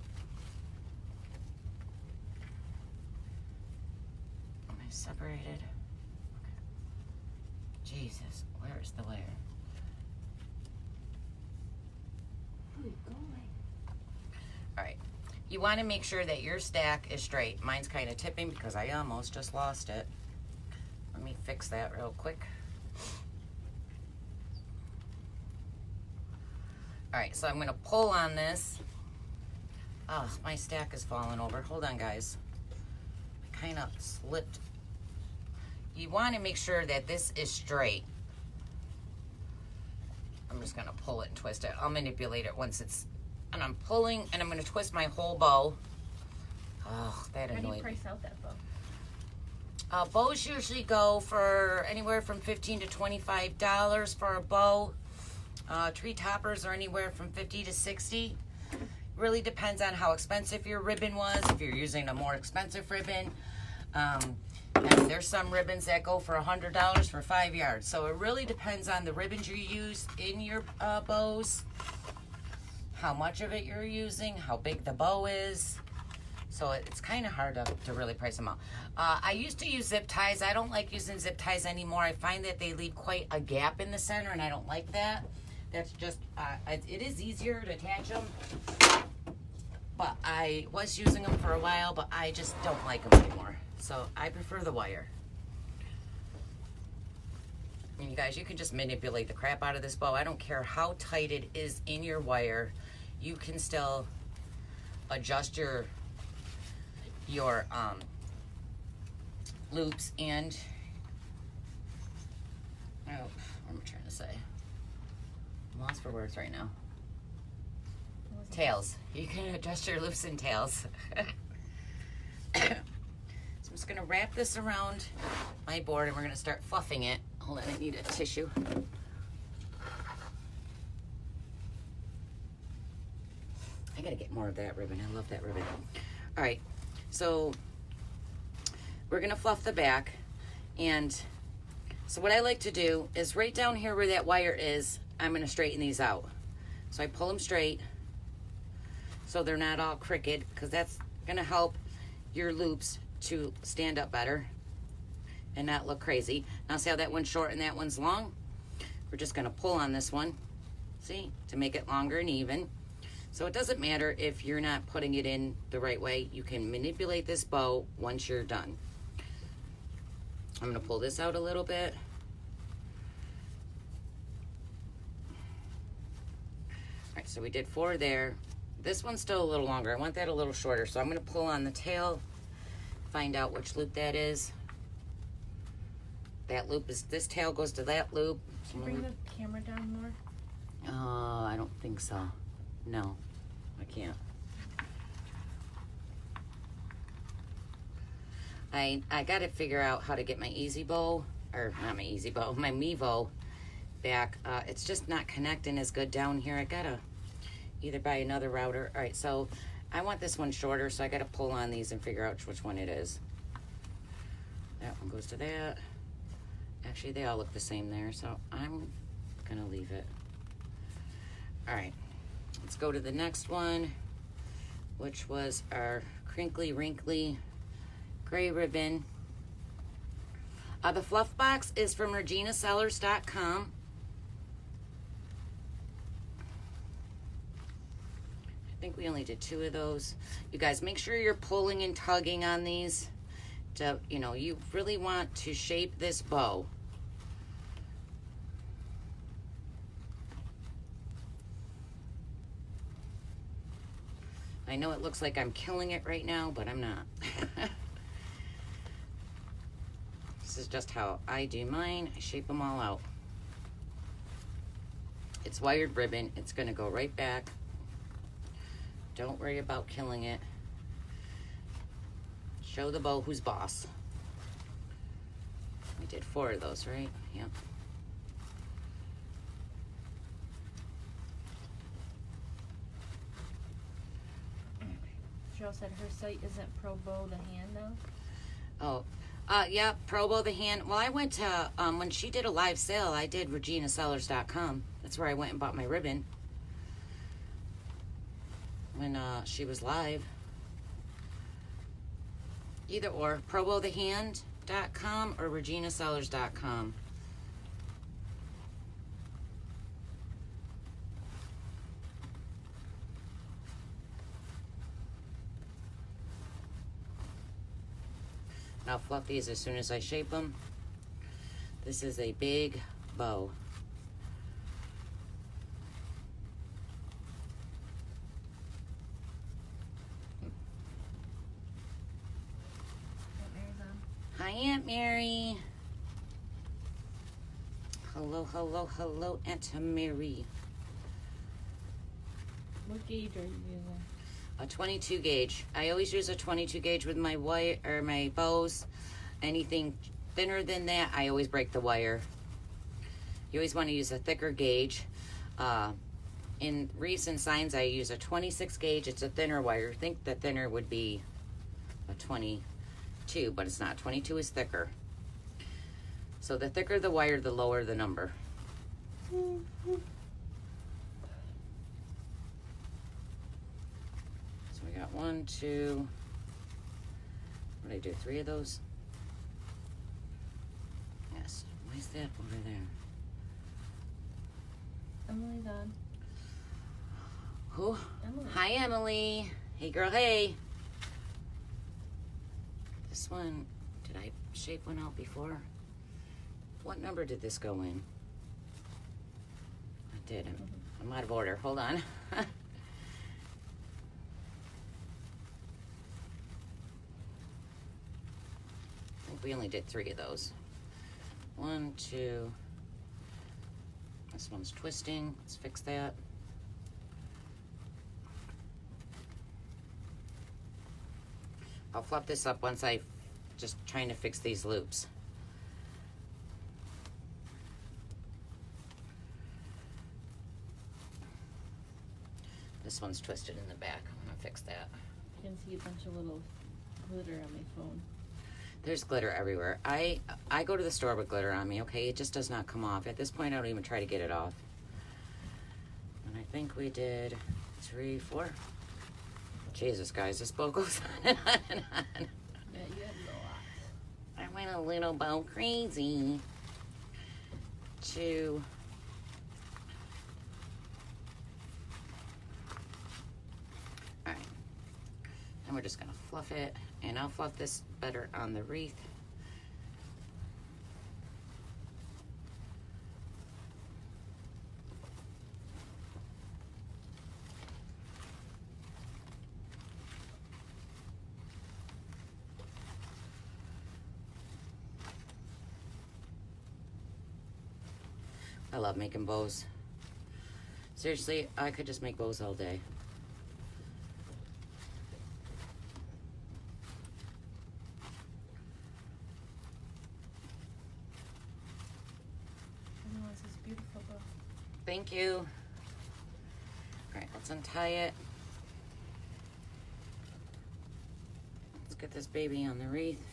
Am I separated? Okay. Jesus, where is the wire? All right, you want to make sure that your stack is straight. Mine's kind of tipping because I almost just lost it. Let me fix that real quick. All right, so I'm going to pull on this. Oh, my stack is falling over. Hold on, guys. I kind of slipped. You want to make sure that this is straight. I'm just going to pull it and twist it. I'll manipulate it once it's, and I'm pulling, and I'm going to twist my whole bow. Oh, that annoyed me. How do you price out that bow? Bows usually go for anywhere from $15 to $25 for a bow. Tree toppers are anywhere from $50 to $60. Really depends on how expensive your ribbon was. If you're using a more expensive ribbon, and there's some ribbons that go for $100 for 5 yards. So it really depends on the ribbons you use in your bows, how much of it you're using, how big the bow is. So it's kind of hard to really price them out. I used to use zip ties. I don't like using zip ties anymore. I find that they leave quite a gap in the center, and I don't like that. That's just, it is easier to attach them. But I was using them for a while, but I just don't like them anymore. So I prefer the wire. And you guys, you can just manipulate the crap out of this bow. I don't care how tight it is in your wire. You can still adjust your your loops and, oh, what am I trying to say? I'm lost for words right now. Tails. You can adjust your loops and tails. So I'm just gonna wrap this around my board and we're gonna start fluffing it. Hold on, I need a tissue. I gotta get more of that ribbon. I love that ribbon. All right, so we're gonna fluff the back. And so what I like to do is right down here where that wire is, I'm gonna straighten these out. So I pull them straight so they're not all crooked, because that's gonna help your loops to stand up better and not look crazy. Now see how that one's short and that one's long? We're just gonna pull on this one, see, to make it longer and even. So it doesn't matter if you're not putting it in the right way. You can manipulate this bow once you're done. I'm gonna pull this out a little bit. All right, so we did 4 there. This one's still a little longer. I want that a little shorter, so I'm gonna pull on the tail, find out which loop that is. That loop is, this tail goes to that loop. Can you bring the camera down more? I don't think so. No, I can't. I gotta figure out how to get my easy bow, or not my easy bow, my Mevo back. It's just not connecting as good down here. I gotta either buy another router. All right, so I want this one shorter, so I gotta pull on these and figure out which one it is. That one goes to that. Actually, they all look the same there, so I'm gonna leave it. All right, let's go to the next one, which was our crinkly, wrinkly gray ribbon. The fluff box is from reginasellers.com. I think we only did 2 of those. You guys, make sure you're pulling and tugging on these. To, you know, you really want to shape this bow. I know it looks like I'm killing it right now, but I'm not. This is just how I do mine. I shape them all out. It's wired ribbon. It's gonna go right back. Don't worry about killing it. Show the bow who's boss. We did 4 of those, right? Yep. Cheryl said her site isn't Pro Bow the Hand though. Oh, yeah, Pro Bow the Hand. Well, I went to, when she did a live sale, I did reginasellers.com. That's where I went and bought my ribbon. When she was live. Either or, probowthehand.com or reginasellers.com. I'll fluff these as soon as I shape them. This is a big bow. Hi, Aunt Mary. Hello, hello, hello, Aunt Mary. What gauge are you using? A 22 gauge. I always use a 22 gauge with my wire or my bows. Anything thinner than that, I always break the wire. You always want to use a thicker gauge. In Reefs and Signs, I use a 26 gauge. It's a thinner wire. I think the thinner would be a 22, but it's not. 22 is thicker. So the thicker the wire, the lower the number. So we got 1, 2, what did I do, 3 of those? Yes. Why is that over there? Emily's on. Who? Emily. Hi, Emily. Hey, girl, hey. This one, did I shape one out before? What number did this go in? I did. I'm out of order. Hold on. think we only did 3 of those. 1, 2. This one's twisting. Let's fix that. I'll flop this up once I just trying to fix these loops. This one's twisted in the back. I'm gonna fix that. I can see a bunch of little glitter on my phone. There's glitter everywhere. I go to the store with glitter on me, okay? It just does not come off. At this point, I don't even try to get it off. And I think we did 3, 4. Jesus, guys, this bow goes on and on and on. Yeah, you have a lot. I went a little bow crazy. 2. All right. And we're just gonna fluff it, and I'll fluff this better on the wreath. I love making bows. Seriously, I could just make bows all day. Oh, this is beautiful bow. Thank you. All right, let's untie it. Let's get this baby on the wreath.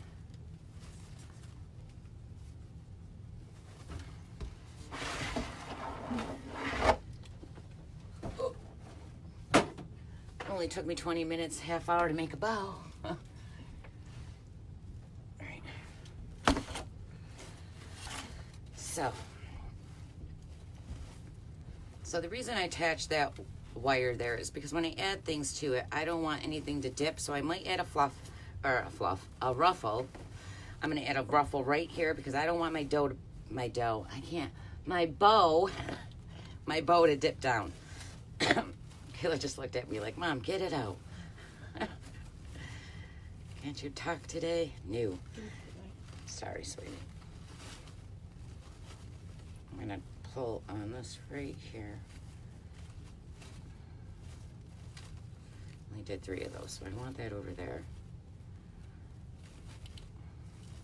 Only took me 20 minutes, half hour to make a bow. All right. So the reason I attached that wire there is because when I add things to it, I don't want anything to dip, so I might add a ruffle. I'm gonna add a ruffle right here because I don't want my bow to dip down. Kayla just looked at me like, Mom, get it out. Can't you talk today? No. Sorry, sweetie. I'm gonna pull on this right here. Only did 3 of those, so I want that over there.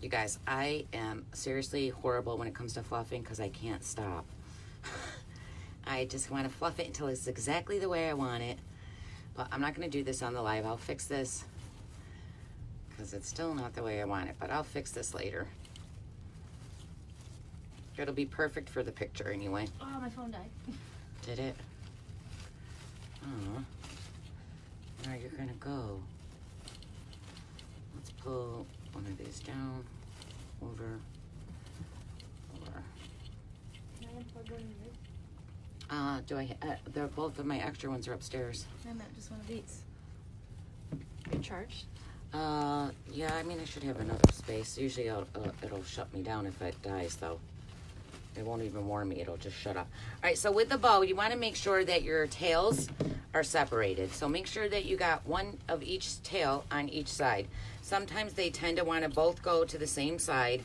You guys, I am seriously horrible when it comes to fluffing because I can't stop. I just want to fluff it until it's exactly the way I want it. But I'm not going to do this on the live. I'll fix this because it's still not the way I want it. But I'll fix this later. It'll be perfect for the picture anyway. Oh, my phone died. Did it? Oh. Where you're going to go. Let's pull one of these down, over. Can I unplug one of yours? They're both of my extra ones are upstairs. I meant just one of these. Are you charged? Yeah, I mean, I should have another space. Usually it'll shut me down if it dies, though. It won't even warn me. It'll just shut off. All right, so with the bow, you want to make sure that your tails are separated. So make sure that you got one of each tail on each side. Sometimes they tend to want to both go to the same side.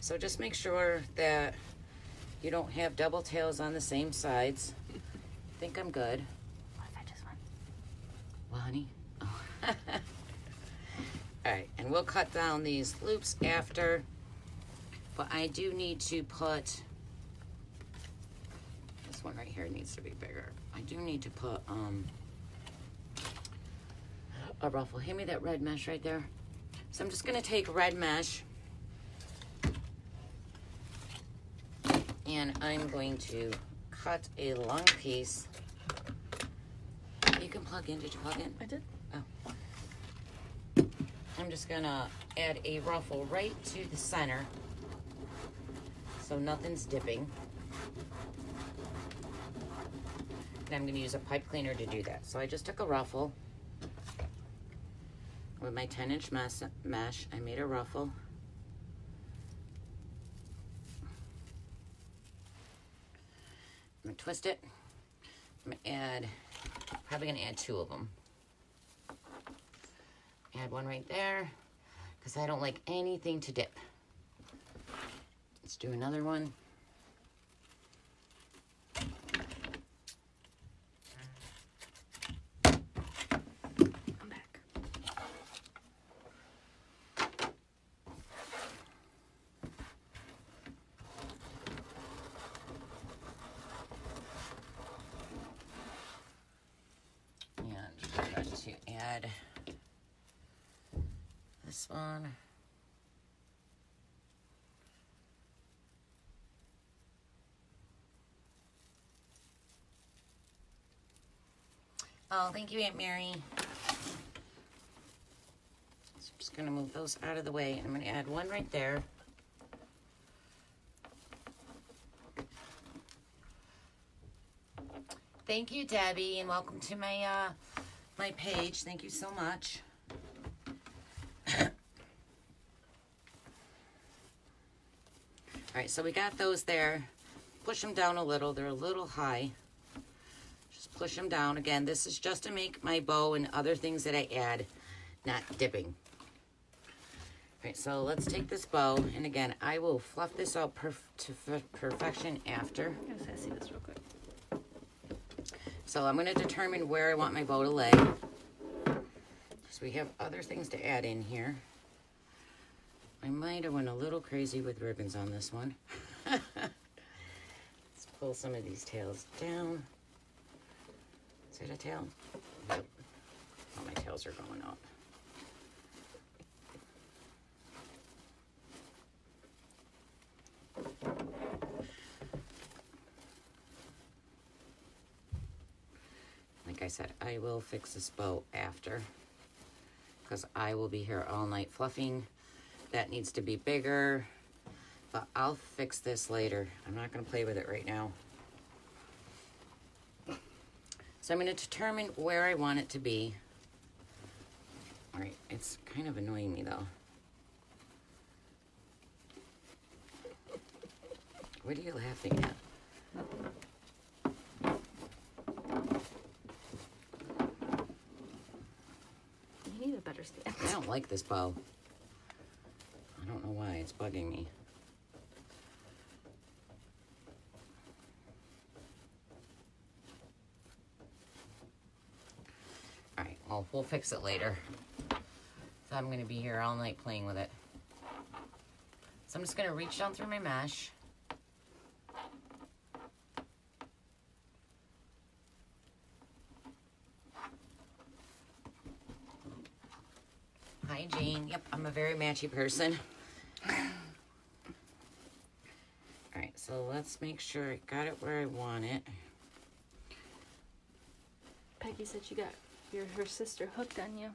So just make sure that you don't have double tails on the same sides. I think I'm good. What if I just went? Well, honey. Oh. All right, and we'll cut down these loops after. But I do need to put, this one right here needs to be bigger. I do need to put a ruffle. Hand me that red mesh right there. So I'm just gonna take red mesh and I'm going to cut a long piece. You can plug in. Did you plug in? I did. Oh. I'm just gonna add a ruffle right to the center so nothing's dipping. And I'm gonna use a pipe cleaner to do that. So I just took a ruffle with my 10-inch mesh. I made a ruffle. I'm gonna twist it. I'm gonna add, probably gonna add 2 of them. Add one right there. because I don't like anything to dip. Let's do another one. I'm back. And we're going to add this one. Oh, thank you, Aunt Mary. So I'm just going to move those out of the way. I'm going to add one right there. Thank you, Debbie, and welcome to my my page. Thank you so much. All right, so we got those there. Push them down a little. They're a little high. Just push them down. Again, this is just to make my bow and other things that I add not dipping. All right, so let's take this bow, and again, I will fluff this out to perfection after. I'm gonna see this real quick. So I'm going to determine where I want my bow to lay. So we have other things to add in here. I might have went a little crazy with ribbons on this one. Let's pull some of these tails down. Is it a tail? Yep. All my tails are going up. Like I said, I will fix this bow after, because I will be here all night fluffing. That needs to be bigger, but I'll fix this later. I'm not going to play with it right now. So I'm going to determine where I want it to be. All right, it's kind of annoying me though. What are you laughing at? You need a better stand. I don't like this bow. I don't know why, it's bugging me. All right, well, we'll fix it later. So I'm gonna be here all night playing with it. So I'm just gonna reach down through my mesh. Hi, Jane. Yep, I'm a very matchy person. All right, so let's make sure I got it where I want it. Peggy said she got her sister hooked on you.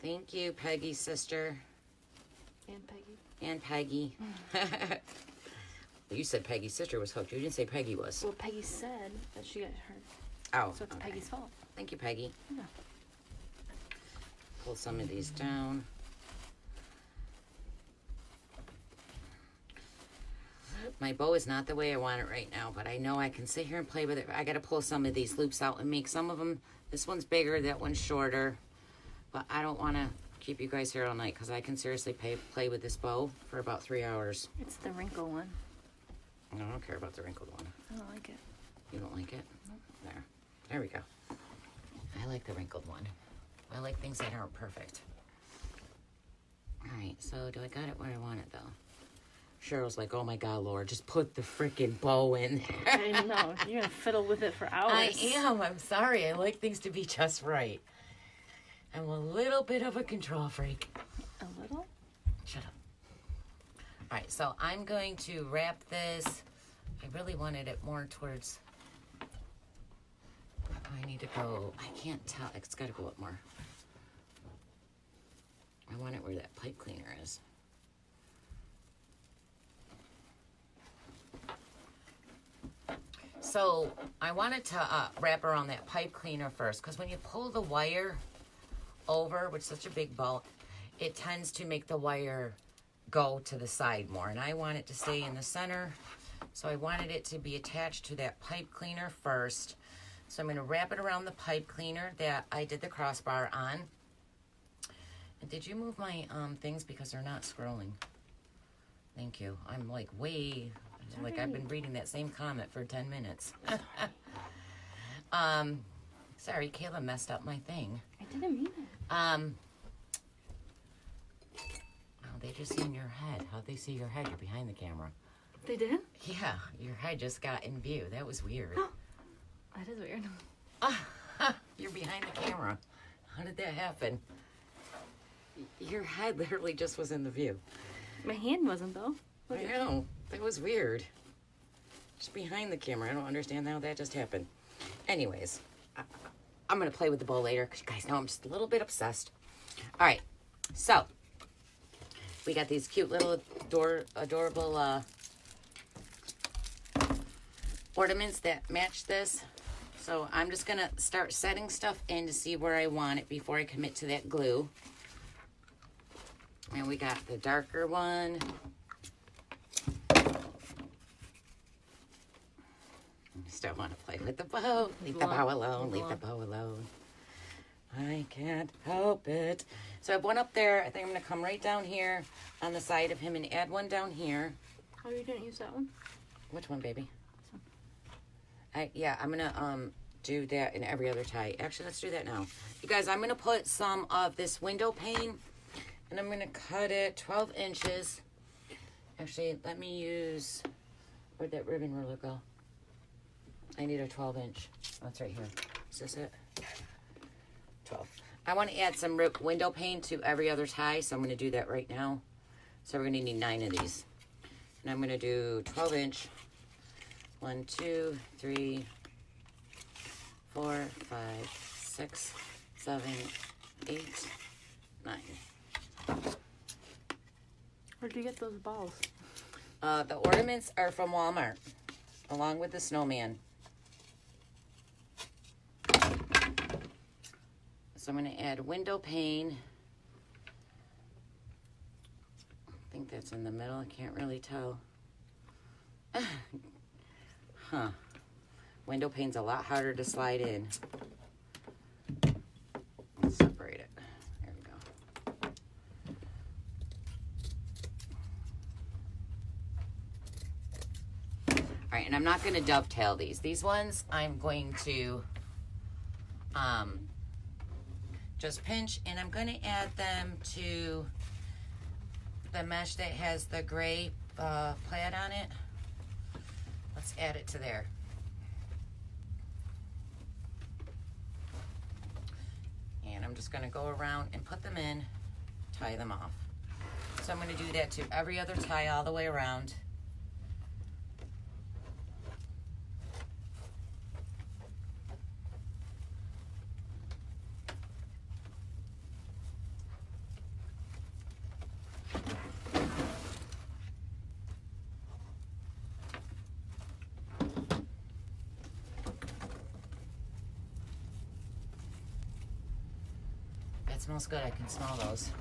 Thank you, Peggy, sister. And Peggy. And Peggy. You said Peggy's sister was hooked. You didn't say Peggy was. Well, Peggy said that she got hurt. Oh, So it's okay. Peggy's fault. Thank you, Peggy. No. Pull some of these down. My bow is not the way I want it right now, but I know I can sit here and play with it. I got to pull some of these loops out and make some of them. This one's bigger, that one's shorter. But I don't want to keep you guys here all night because I can seriously play with this bow for about 3 hours. It's the wrinkle one. I don't care about the wrinkled one. I don't like it. You don't like it? Nope. There we go. I like the wrinkled one. I like things that aren't perfect. All right, so do I got it where I want it though? Cheryl's like, oh my God, Laura, just put the freaking bow in there. I know. You're going to fiddle with it for hours. I am. I'm sorry. I like things to be just right. I'm a little bit of a control freak. A little? Shut up. All right, so I'm going to wrap this. I really wanted it more towards... I need to go... I can't tell. It's got to go up more. I want it where that pipe cleaner is. So I wanted to wrap around that pipe cleaner first, because when you pull the wire over with such a big bow, it tends to make the wire go to the side more, and I want it to stay in the center. So I wanted it to be attached to that pipe cleaner first. So I'm going to wrap it around the pipe cleaner that I did the crossbar on. And did you move my things because they're not scrolling? Thank you. I'm like like I've been reading that same comment for 10 minutes. Sorry, Kayla messed up my thing. I didn't mean it. Oh, they just see in your head. How'd they see your head? You're behind the camera. They did? Yeah, your head just got in view. That was weird. That is weird. You're behind the camera. How did that happen? Your head literally just was in the view. My hand wasn't, though. I know. That was weird. Just behind the camera. I don't understand how that just happened. Anyways, I'm going to play with the bowl later because you guys know I'm just a little bit obsessed. All right. So, we got these cute little adorable ornaments that match this. So, I'm just going to start setting stuff in to see where I want it before I commit to that glue. And we got the darker one. Still want to play with the bow. Leave the bow alone. Leave the bow alone. I can't help it. So I have one up there. I think I'm going to come right down here on the side of him and add one down here. Oh, you didn't use that one? Which one, baby? Yeah, I'm going to do that in every other tie. Actually, let's do that now. You guys, I'm going to put some of this window pane, and I'm going to cut it 12 inches. Actually, let me use... Where'd that ribbon ruler go? I need a 12-inch. Oh, it's right here. Is this it? 12. I want to add some window pane to every other tie, so I'm going to do that right now. So we're going to need 9 of these. And I'm going to do 12-inch. 1, 2, 3, 4, 5, 6, 7, 8, 9. Where'd you get those balls? The ornaments are from Walmart, along with the snowman. So I'm going to add window pane. I think that's in the middle. I can't really tell. Huh. Window pane's a lot harder to slide in. Let's separate it. There we go. All right, and I'm not going to dovetail these. These ones I'm going to just pinch, and I'm going to add them to the mesh that has the gray plaid on it. Let's add it to there. And I'm just going to go around and put them in, tie them off. So I'm going to do that to every other tie all the way around. Smells good. I can smell those.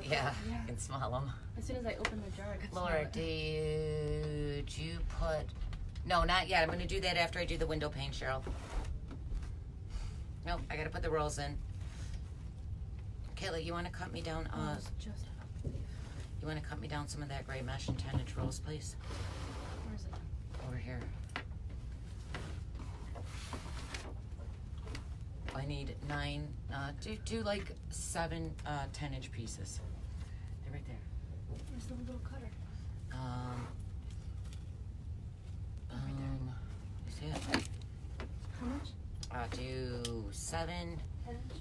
Yeah, I can smell them. As soon as I open the jar, I can Laura, smell it. did you put... No, not yet. I'm going to do that after I do the window pane, Cheryl. Nope, I got to put the rolls in. Kayla, you want to cut me down... you want to cut me down some of that gray mesh in 10-inch rolls, please? Where is it? Over here. I need 9, do like 7 10-inch pieces. They're right there. Where's the little cutter? You see it? How much? Do 7, 10 inch?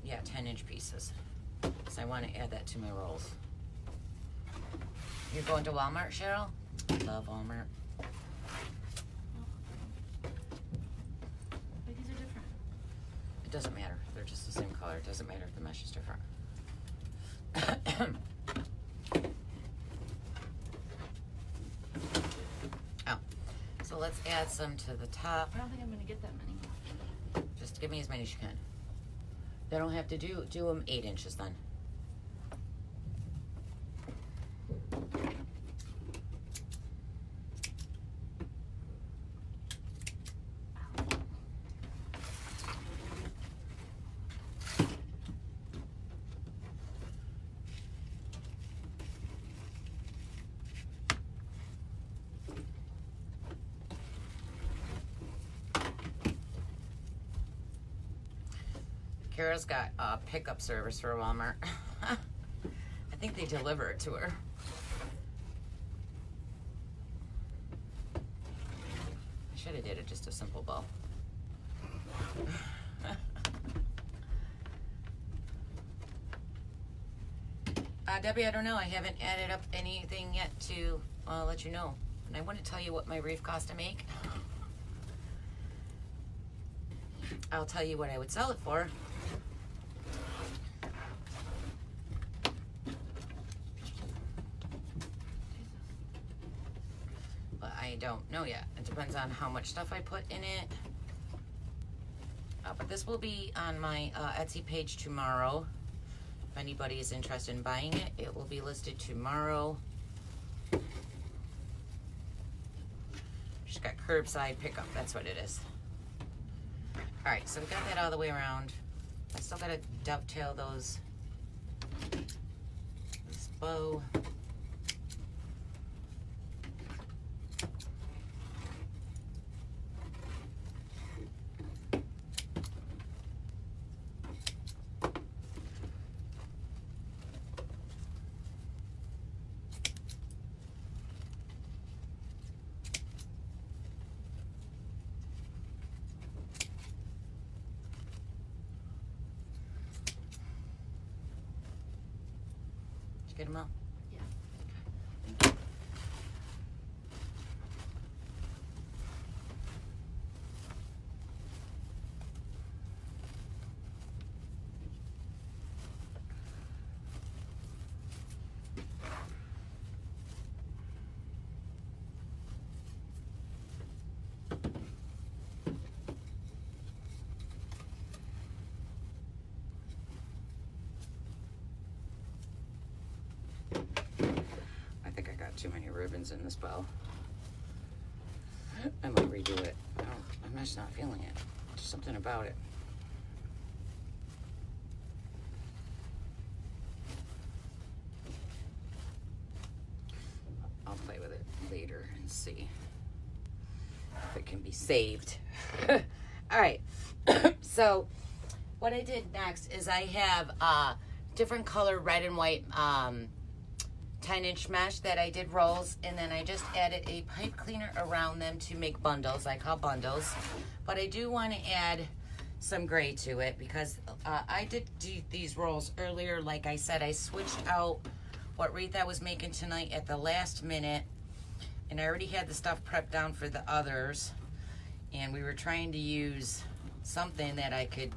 yeah, 10-inch pieces. So I want to add that to my rolls. You're going to Walmart, Cheryl? I love Walmart. It doesn't matter. They're just the same color. It doesn't matter if the mesh is different. Oh, so let's add some to the top. I don't think I'm going to get that many. Just give me as many as you can. They don't have to do them 8 inches then. Cheryl's got a pickup service for Walmart. I think they deliver it to her. I should have did it just a simple bow. Debbie, I don't know. I haven't added up anything yet to let you know. And I want to tell you what my wreath cost to make. I'll tell you what I would sell it for. But I don't know yet. It depends on how much stuff I put in it. But this will be on my Etsy page tomorrow. If anybody is interested in buying it, it will be listed tomorrow. Just got curbside pickup, that's what it is. All right, so we got that all the way around. I still gotta dovetail this bow. Get them out. Yeah. Too many ribbons in this bow. I might redo it. I'm just not feeling it. There's something about it. I'll play with it later and see if it can be saved. All right. So what I did next is I have different color red and white 10-inch mesh that I did rolls, and then I just added a pipe cleaner around them to make bundles. I call bundles, but I do want to add some gray to it because I did do these rolls earlier. Like I said, I switched out what wreath I was making tonight at the last minute, and I already had the stuff prepped down for the others, and we were trying to use something that I could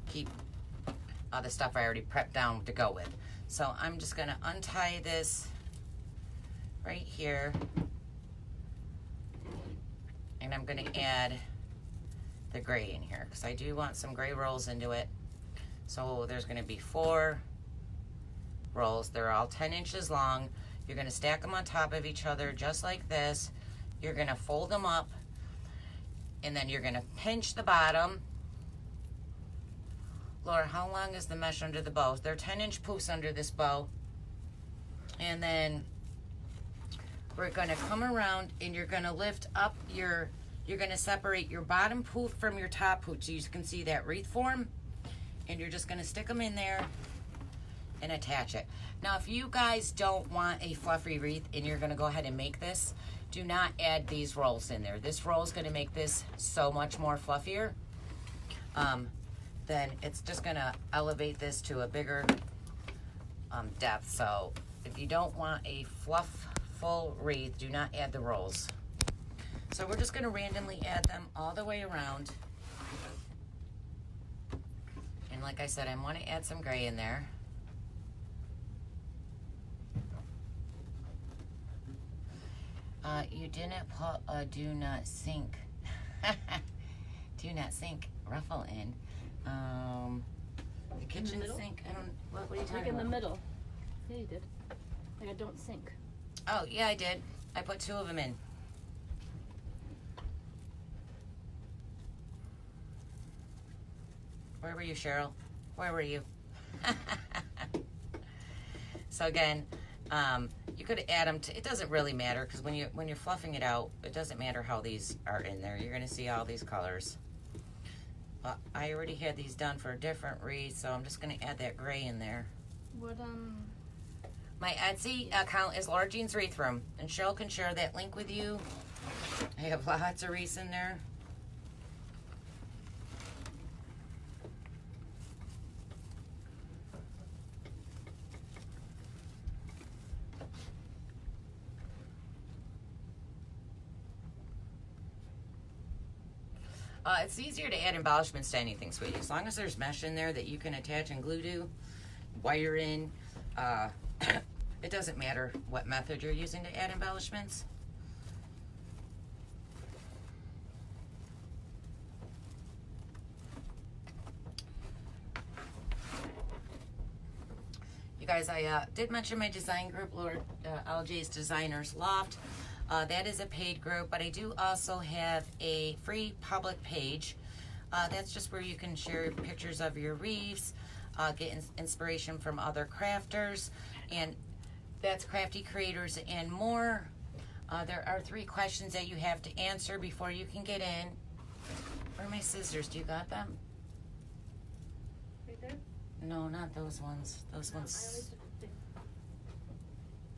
keep the stuff I already prepped down to go with. So I'm just gonna untie this right here, and I'm gonna add the gray in here because I do want some gray rolls into it. So there's gonna be 4 rolls. They're all 10 inches long. You're gonna stack them on top of each other just like this. You're gonna fold them up, and then you're gonna pinch the bottom. Laura, how long is the mesh under the bow? They're 10-inch poofs under this bow. And then we're gonna come around and you're gonna lift up you're gonna separate your bottom poof from your top poof so you can see that wreath form. And you're just gonna stick them in there and attach it. Now, if you guys don't want a fluffy wreath and you're gonna go ahead and make this, do not add these rolls in there. This roll is gonna make this so much more fluffier. Then it's just gonna elevate this to a bigger depth. So if you don't want a full wreath, do not add the rolls. So we're just gonna randomly add them all the way around. And like I said, I wanna add some gray in there. You didn't put a do not sink ruffle in. The kitchen sink. I don't. What are you talking about? Like in the about? middle. Yeah, you did. Like a don't sink. Oh yeah, I did. I put 2 of them in. Where were you, Cheryl? Where were you? So again, you could add them to. It doesn't really matter because when you're fluffing it out, it doesn't matter how these are in there. You're gonna see all these colors. I already had these done for a different wreath, so I'm just going to add that gray in there. What, My Etsy account is Laura Jeans Wreath Room, and Cheryl can share that link with you. I have lots of wreaths in there. It's easier to add embellishments to anything, sweetie. As long as there's mesh in there that you can attach and glue to, wire in. It doesn't matter what method you're using to add embellishments. You guys, I did mention my design group, Laura LJ's Designers Loft. That is a paid group, but I do also have a free public page. That's just where you can share pictures of your wreaths, get inspiration from other crafters, and that's Crafty Creators and More. There are 3 questions that you have to answer before you can get in. Where are my scissors? Do you got them? right there? No, not those ones. Those No, I ones, always think,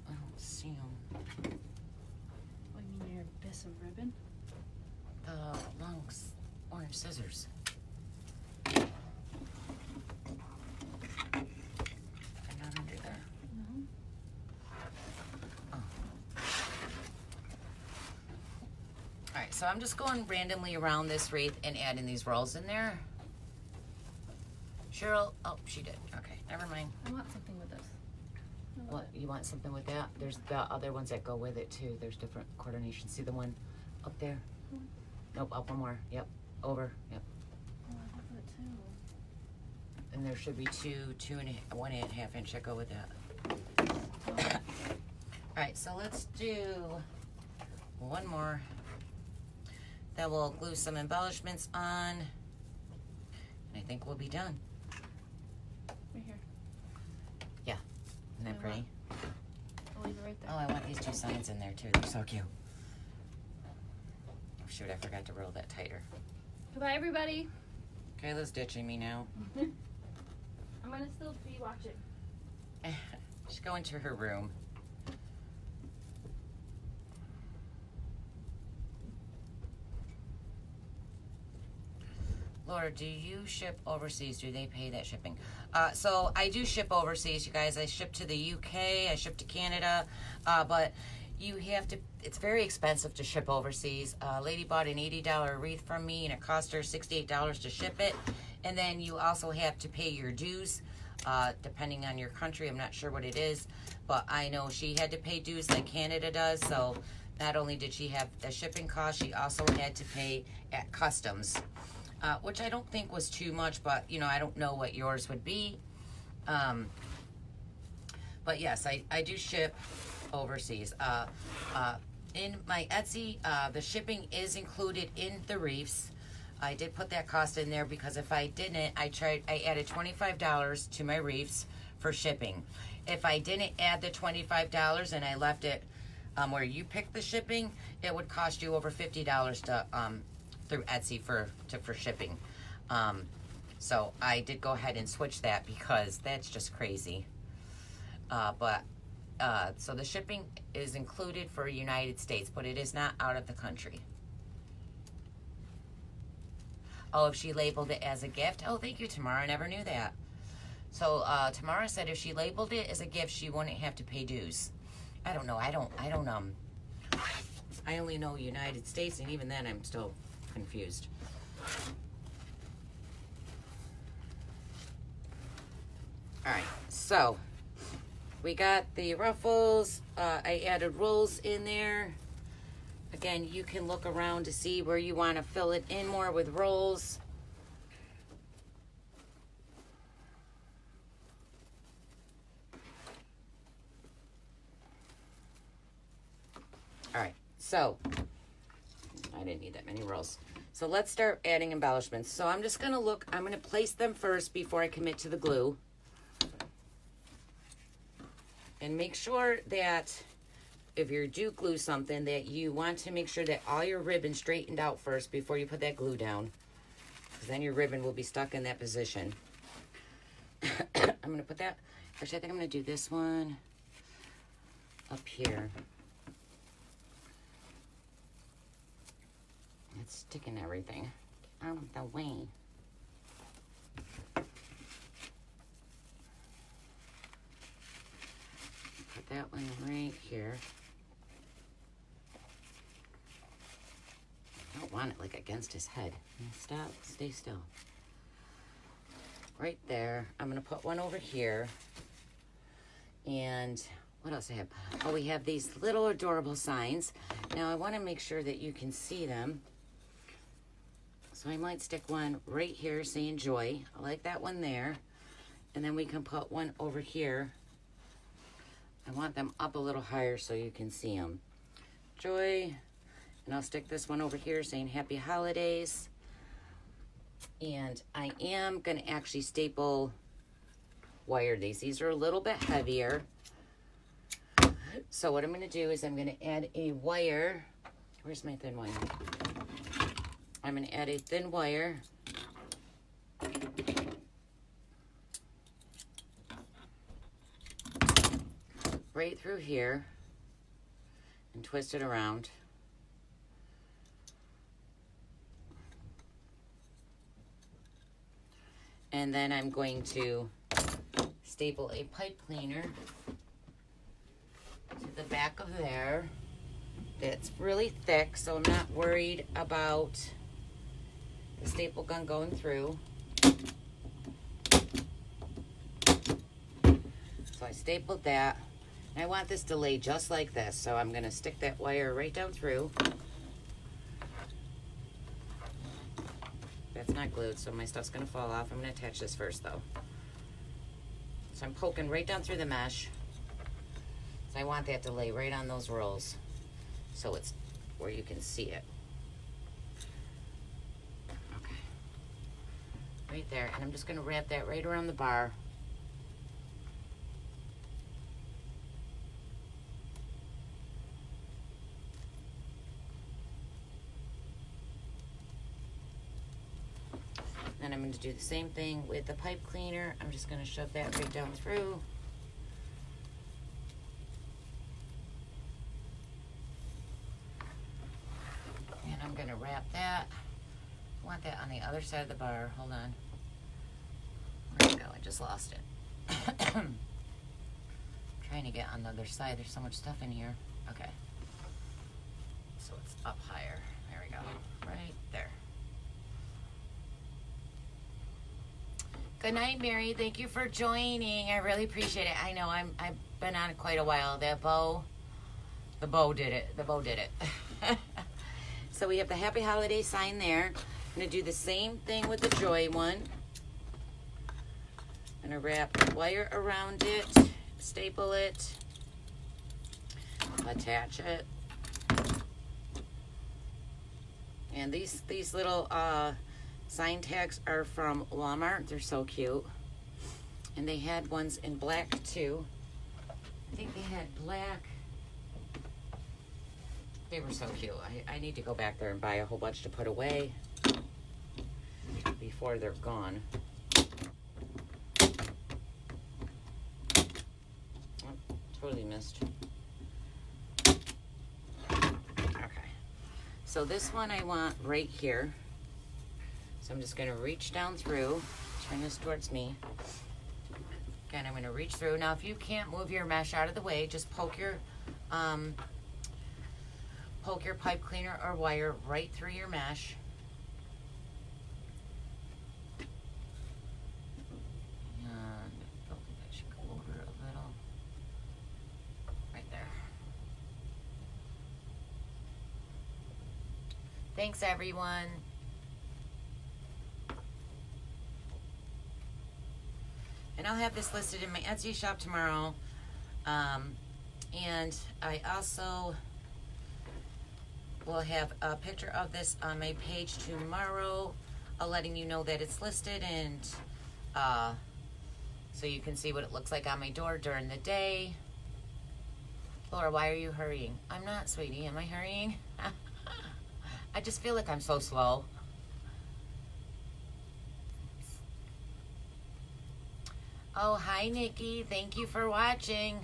I don't see them. oh, you mean your bits of ribbon? The long orange scissors. They're not under there. No. Alright, so I'm just going randomly around this wreath and adding these rolls in there. Cheryl, oh, she did. Okay, never mind. I want something with this. I love What, it. you want something with that? There's the other ones that go with it too. There's different coordinations. See the one up there? Hmm. Nope, up one more. Yep, over. Yep. Oh, I love it too. And there should be 1.5 inch that go with that. Alright, so let's do one more. Then we'll glue some embellishments on. And I think we'll be done. Right here. Isn't that I pretty? I'll leave it right there. Oh, I want these 2 signs in there too. They're so cute. Oh shoot, I forgot to roll that tighter. Goodbye, everybody. Kayla's ditching me now. I'm gonna still be watching. She's going to her room. Laura, do you ship overseas? Do they pay that shipping? So I do ship overseas, you guys. I ship to the UK, I ship to Canada, but you have to, it's very expensive to ship overseas. Lady bought an $80 wreath from me and it cost her $68 to ship it. And then you also have to pay your dues, depending on your country. I'm not sure what it is, but I know she had to pay dues like Canada does. So not only did she have the shipping cost, she also had to pay at customs. Which I don't think was too much, but you know, I don't know what yours would be. But yes, I do ship overseas. In my Etsy, the shipping is included in the wreaths. I did put that cost in there because if I didn't, I added $25 to my wreaths for shipping. If I didn't add the $25 and I left it where you pick the shipping, it would cost you over $50 to through Etsy for shipping. So I did go ahead and switch that because that's just crazy. So the shipping is included for United States, but it is not out of the country. Oh, if she labeled it as a gift? Oh, thank you, Tamara. I never knew that. So Tamara said if she labeled it as a gift, she wouldn't have to pay dues. I don't know. I only know United States, and even then I'm still confused. Alright, so we got the ruffles. I added rolls in there. Again, you can look around to see where you want to fill it in more with rolls. Alright, so I didn't need that many rolls. So let's start adding embellishments. So I'm just going to look, I'm going to place them first before I commit to the glue. And make sure that if you do glue something, that you want to make sure that all your ribbon's straightened out first before you put that glue down. because then your ribbon will be stuck in that position. I'm going to put that, actually I think I'm going to do this one up here. It's sticking everything out of the way. Put that one right here. I don't want it like against his head. Stop, stay still. Right there. I'm gonna put one over here. And what else I have? Oh, we have these little adorable signs. Now I wanna make sure that you can see them. So I might stick one right here saying joy. I like that one there. And then we can put one over here. I want them up a little higher so you can see them. Joy. And I'll stick this one over here saying happy holidays. And I am going to actually staple wire these. These are a little bit heavier. So what I'm going to do is I'm going to add a wire. Where's my thin wire? I'm going to add a thin wire. Right through here. And twist it around. And then I'm going to staple a pipe cleaner to the back of there. It's really thick, so I'm not worried about the staple gun going through. So I stapled that. And I want this to lay just like this, so I'm going to stick that wire right down through. That's not glued, so my stuff's gonna fall off. I'm gonna attach this first though. So I'm poking right down through the mesh. So I want that to lay right on those rolls, so it's where you can see it. Okay. Right there, and I'm just gonna wrap that right around the bar. Then I'm going to do the same thing with the pipe cleaner. I'm just going to shove that right down through. And I'm going to wrap that. I want that on the other side of the bar. Hold on. Where'd it go? I just lost it. Trying to get on the other side. There's so much stuff in here. Okay. So it's up higher. There we go. Right there. Good night, Mary. Thank you for joining. I really appreciate it. I know I've been on quite a while. That bow, the bow did it. The bow did it. So we have the happy holiday sign there. I'm gonna do the same thing with the joy one. I'm gonna wrap the wire around it, staple it, attach it. And these little sign tags are from Walmart. They're so cute. And they had ones in black too. I think they had black. They were so cute. I need to go back there and buy a whole bunch to put away before they're gone. Oh, totally missed. Okay. So this one I want right here. So I'm just going to reach down through, turn this towards me. Again, I'm going to reach through. Now, if you can't move your mesh out of the way, just poke your pipe cleaner or wire right through your mesh. And I don't think I should go over it a little. Right there. Thanks, everyone. And I'll have this listed in my Etsy shop tomorrow. And I also will have a picture of this on my page tomorrow, letting you know that it's listed, and so you can see what it looks like on my door during the day. Laura, why are you hurrying? I'm not, sweetie. Am I hurrying? I just feel like I'm so slow. Oh, hi, Nikki. Thank you for watching.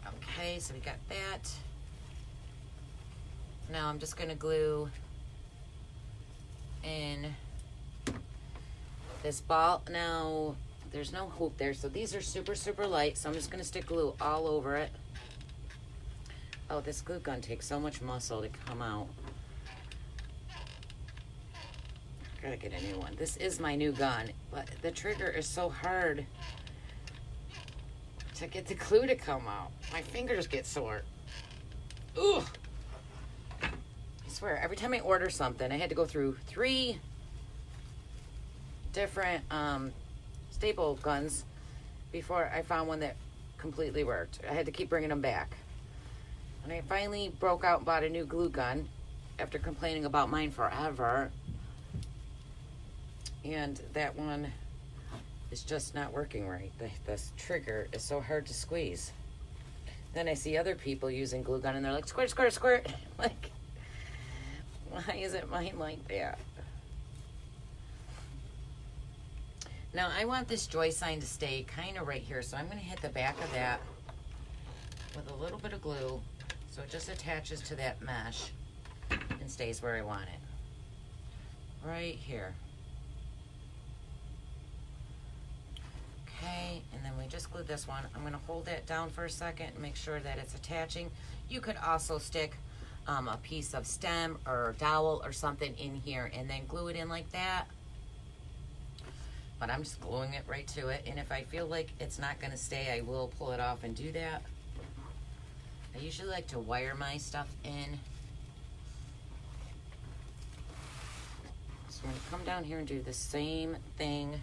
Okay, so we got that. Now I'm just going to glue in this ball. Now, there's no hoop there, so these are super, super light, so I'm just going to stick glue all over it. Oh, this glue gun takes so much muscle to come out. Gotta get a new one. This is my new gun, but the trigger is so hard to get the glue to come out. My fingers get sore. Ugh. I swear, every time I order something, I had to go through 3 different staple guns before I found one that completely worked. I had to keep bringing them back. And I finally broke out and bought a new glue gun after complaining about mine forever. And that one is just not working right. This trigger is so hard to squeeze. Then I see other people using glue gun and they're like, squirt, squirt, squirt. Like, why isn't mine like that? Now I want this joy sign to stay kind of right here. So I'm going to hit the back of that with a little bit of glue so it just attaches to that mesh and stays where I want it. Right here. Okay, and then we just glued this one. I'm going to hold that down for a second and make sure that it's attaching. You could also stick a piece of stem or dowel or something in here and then glue it in like that. But I'm just gluing it right to it, and if I feel like it's not going to stay, I will pull it off and do that. I usually like to wire my stuff in. So I'm going to come down here and do the same thing.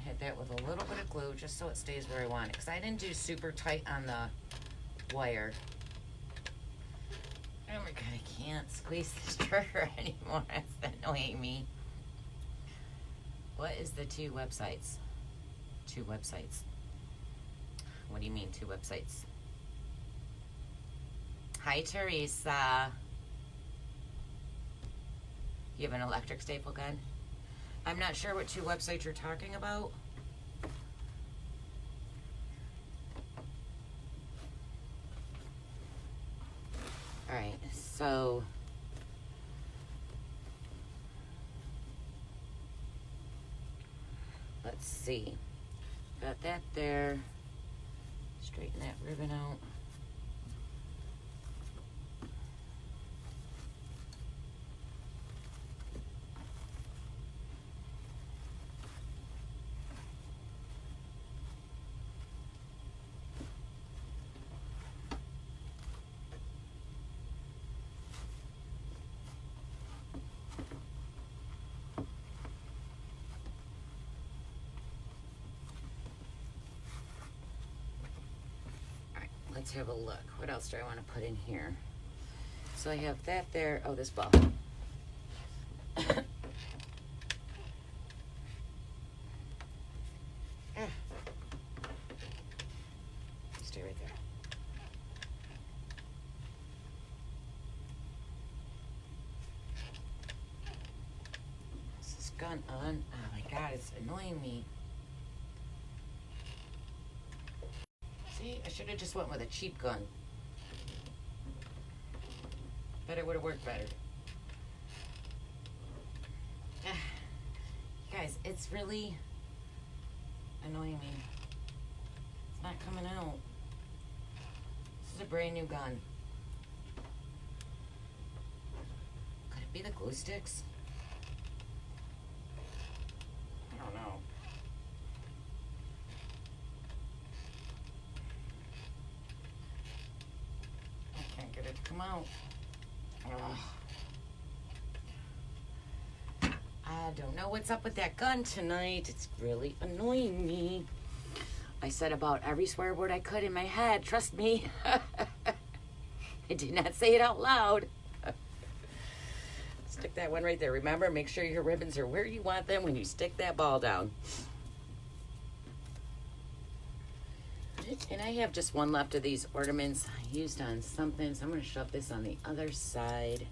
Hit that with a little bit of glue just so it stays where I want it, because I didn't do super tight on the wire. Oh my god, I can't squeeze this trigger anymore. It's annoying me. What is the 2 websites? 2 websites. What do you mean 2 websites? Hi, Teresa. You have an electric staple gun? I'm not sure what 2 websites you're talking about. All right, so let's see. Got that there. Straighten that ribbon out. Let's have a look. What else do I want to put in here? So I have that there. Oh, this ball. Stay right there. Is this gun on? Oh my god, it's annoying me. See, I should have just went with a cheap gun. Bet it would have worked better. Guys, it's really annoying me. It's not coming out. This is a brand new gun. Could it be the glue sticks? I don't know. Get it to come out. Ugh. I don't know what's up with that gun tonight. It's really annoying me. I said about every swear word I could in my head. Trust me. I did not say it out loud. Stick that one right there. Remember, make sure your ribbons are where you want them when you stick that ball down. And I have just one left of these ornaments I used on something, so I'm going to shove this on the other side.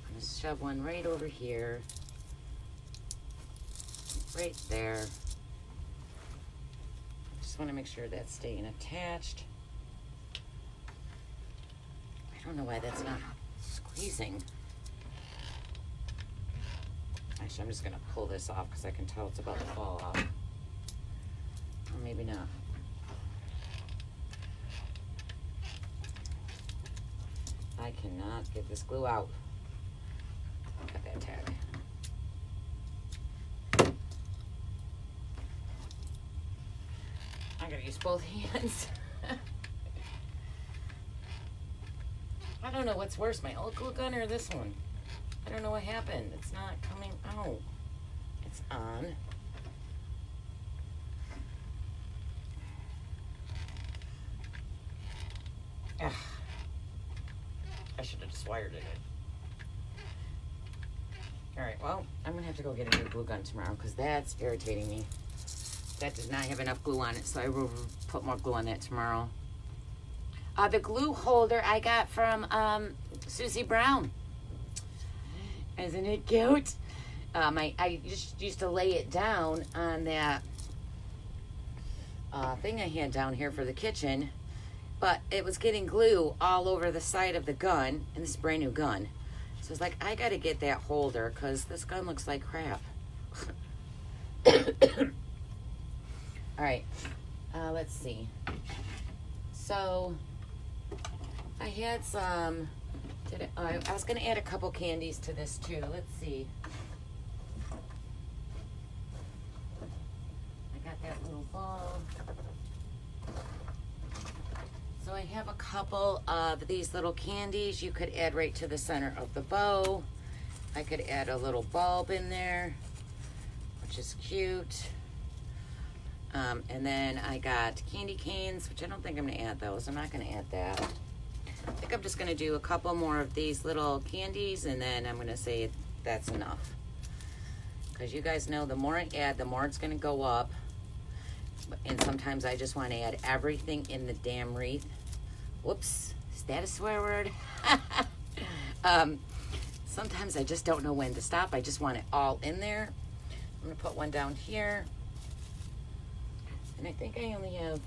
I'm just shove one right over here. Right there. Just want to make sure that's staying attached. I don't know why that's not squeezing. Actually, I'm just going to pull this off because I can tell it's about to fall off. Or maybe not. I cannot get this glue out. Got that tag. I gotta use both hands. I don't know what's worse, my old glue gun or this one. I don't know what happened. It's not coming out. It's on. Ugh. I should have just wired it. Alright, well, I'm gonna have to go get a new glue gun tomorrow because that's irritating me. That does not have enough glue on it, so I will put more glue on that tomorrow. The glue holder I got from Susie Brown. Isn't it cute? I just used to lay it down on that thing I had down here for the kitchen, but it was getting glue all over the side of the gun, and this is a brand new gun. So I was like, I gotta get that holder because this gun looks like crap. All right, let's see. So I had some, I was gonna add a couple candies to this too. Let's see. I got that little ball. So I have a couple of these little candies you could add right to the center of the bow. I could add a little bulb in there, which is cute. And then I got candy canes, which I don't think I'm gonna add those. I'm not gonna add that. I think I'm just gonna do a couple more of these little candies and then I'm gonna say that's enough. Because you guys know the more I add, the more it's gonna go up. And sometimes I just wanna add everything in the damn wreath. Whoops, is that a swear word? Sometimes I just don't know when to stop. I just want it all in there. I'm gonna put one down here. And I think I only have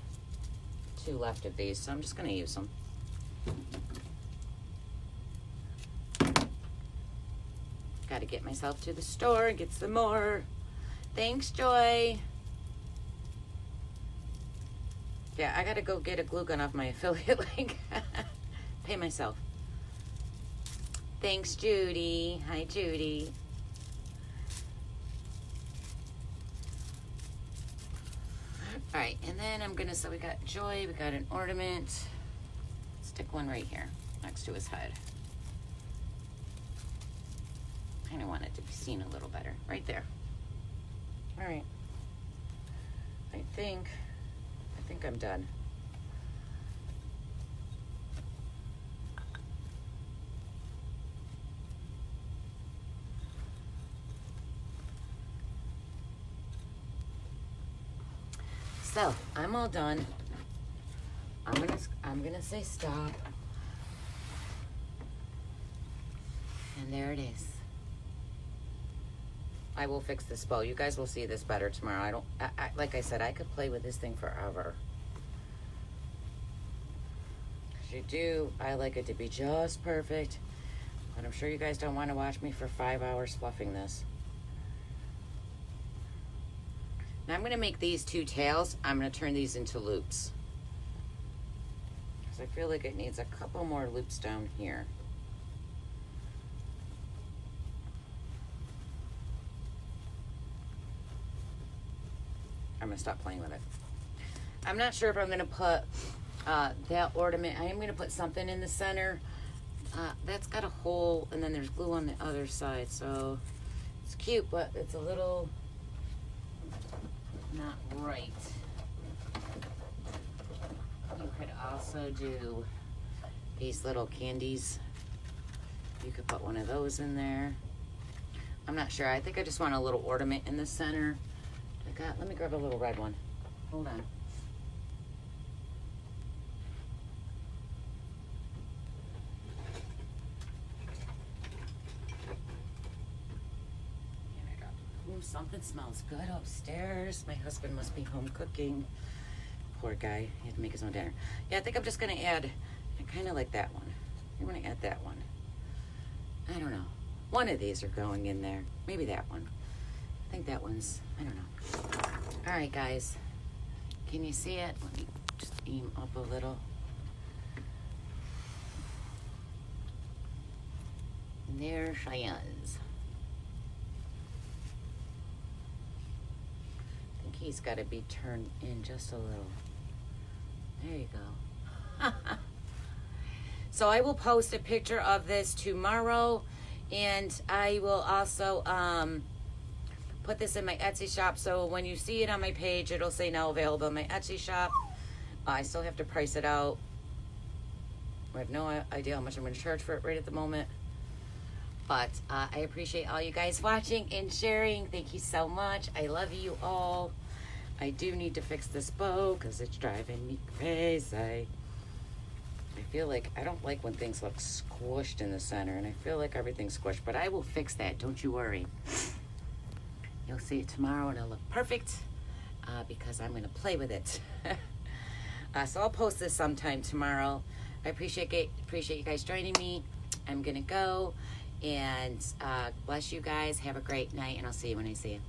2 left of these, so I'm just gonna use them. Gotta get myself to the store and get some more. Thanks, Joy. Yeah, I gotta go get a glue gun off my affiliate link. Pay myself. Thanks, Judy. Hi, Judy. All right, and then I'm gonna, so we got Joy, we got an ornament. Stick one right here, next to his head. Kind of want it to be seen a little better, right there. All right, I think I'm done. So I'm all done. I'm gonna say stop. And there it is. I will fix this bow. You guys will see this better tomorrow. Like I said, I could play with this thing forever. I like it to be just perfect. But I'm sure you guys don't want to watch me for 5 hours fluffing this. Now I'm gonna make these 2 tails. I'm gonna turn these into loops. Because I feel like it needs a couple more loops down here. I'm gonna stop playing with it. I'm not sure if I'm gonna put that ornament. I am gonna put something in the center. That's got a hole and then there's glue on the other side. So it's cute, but it's a little not right. You could also do these little candies. You could put one of those in there. I'm not sure. I think I just want a little ornament in the center. Let me grab a little red one. Hold on. Something smells good upstairs. My husband must be home cooking. Poor guy. He had to make his own dinner. Yeah, I think I'm just going to add, I kind of like that one. I'm going to add that one. I don't know. One of these are going in there. Maybe that one. I think that one's, I don't know. All right, guys. Can you see it? Let me just aim up a little. And there she is. I think he's got to be turned in just a little. There you go. So I will post a picture of this tomorrow, and I will also put this in my Etsy shop, so when you see it on my page, it'll say now available in my Etsy shop. I still have to price it out. I have no idea how much I'm going to charge for it right at the moment. But I appreciate all you guys watching and sharing. Thank you so much. I love you all. I do need to fix this bow because it's driving me crazy. I feel like, I don't like when things look squished in the center, and I feel like everything's squished, but I will fix that. Don't you worry. You'll see it tomorrow and it'll look perfect because I'm going to play with it. So I'll post this sometime tomorrow. I appreciate you guys joining me. I'm going to go, and bless you guys. Have a great night, and I'll see you when I see you.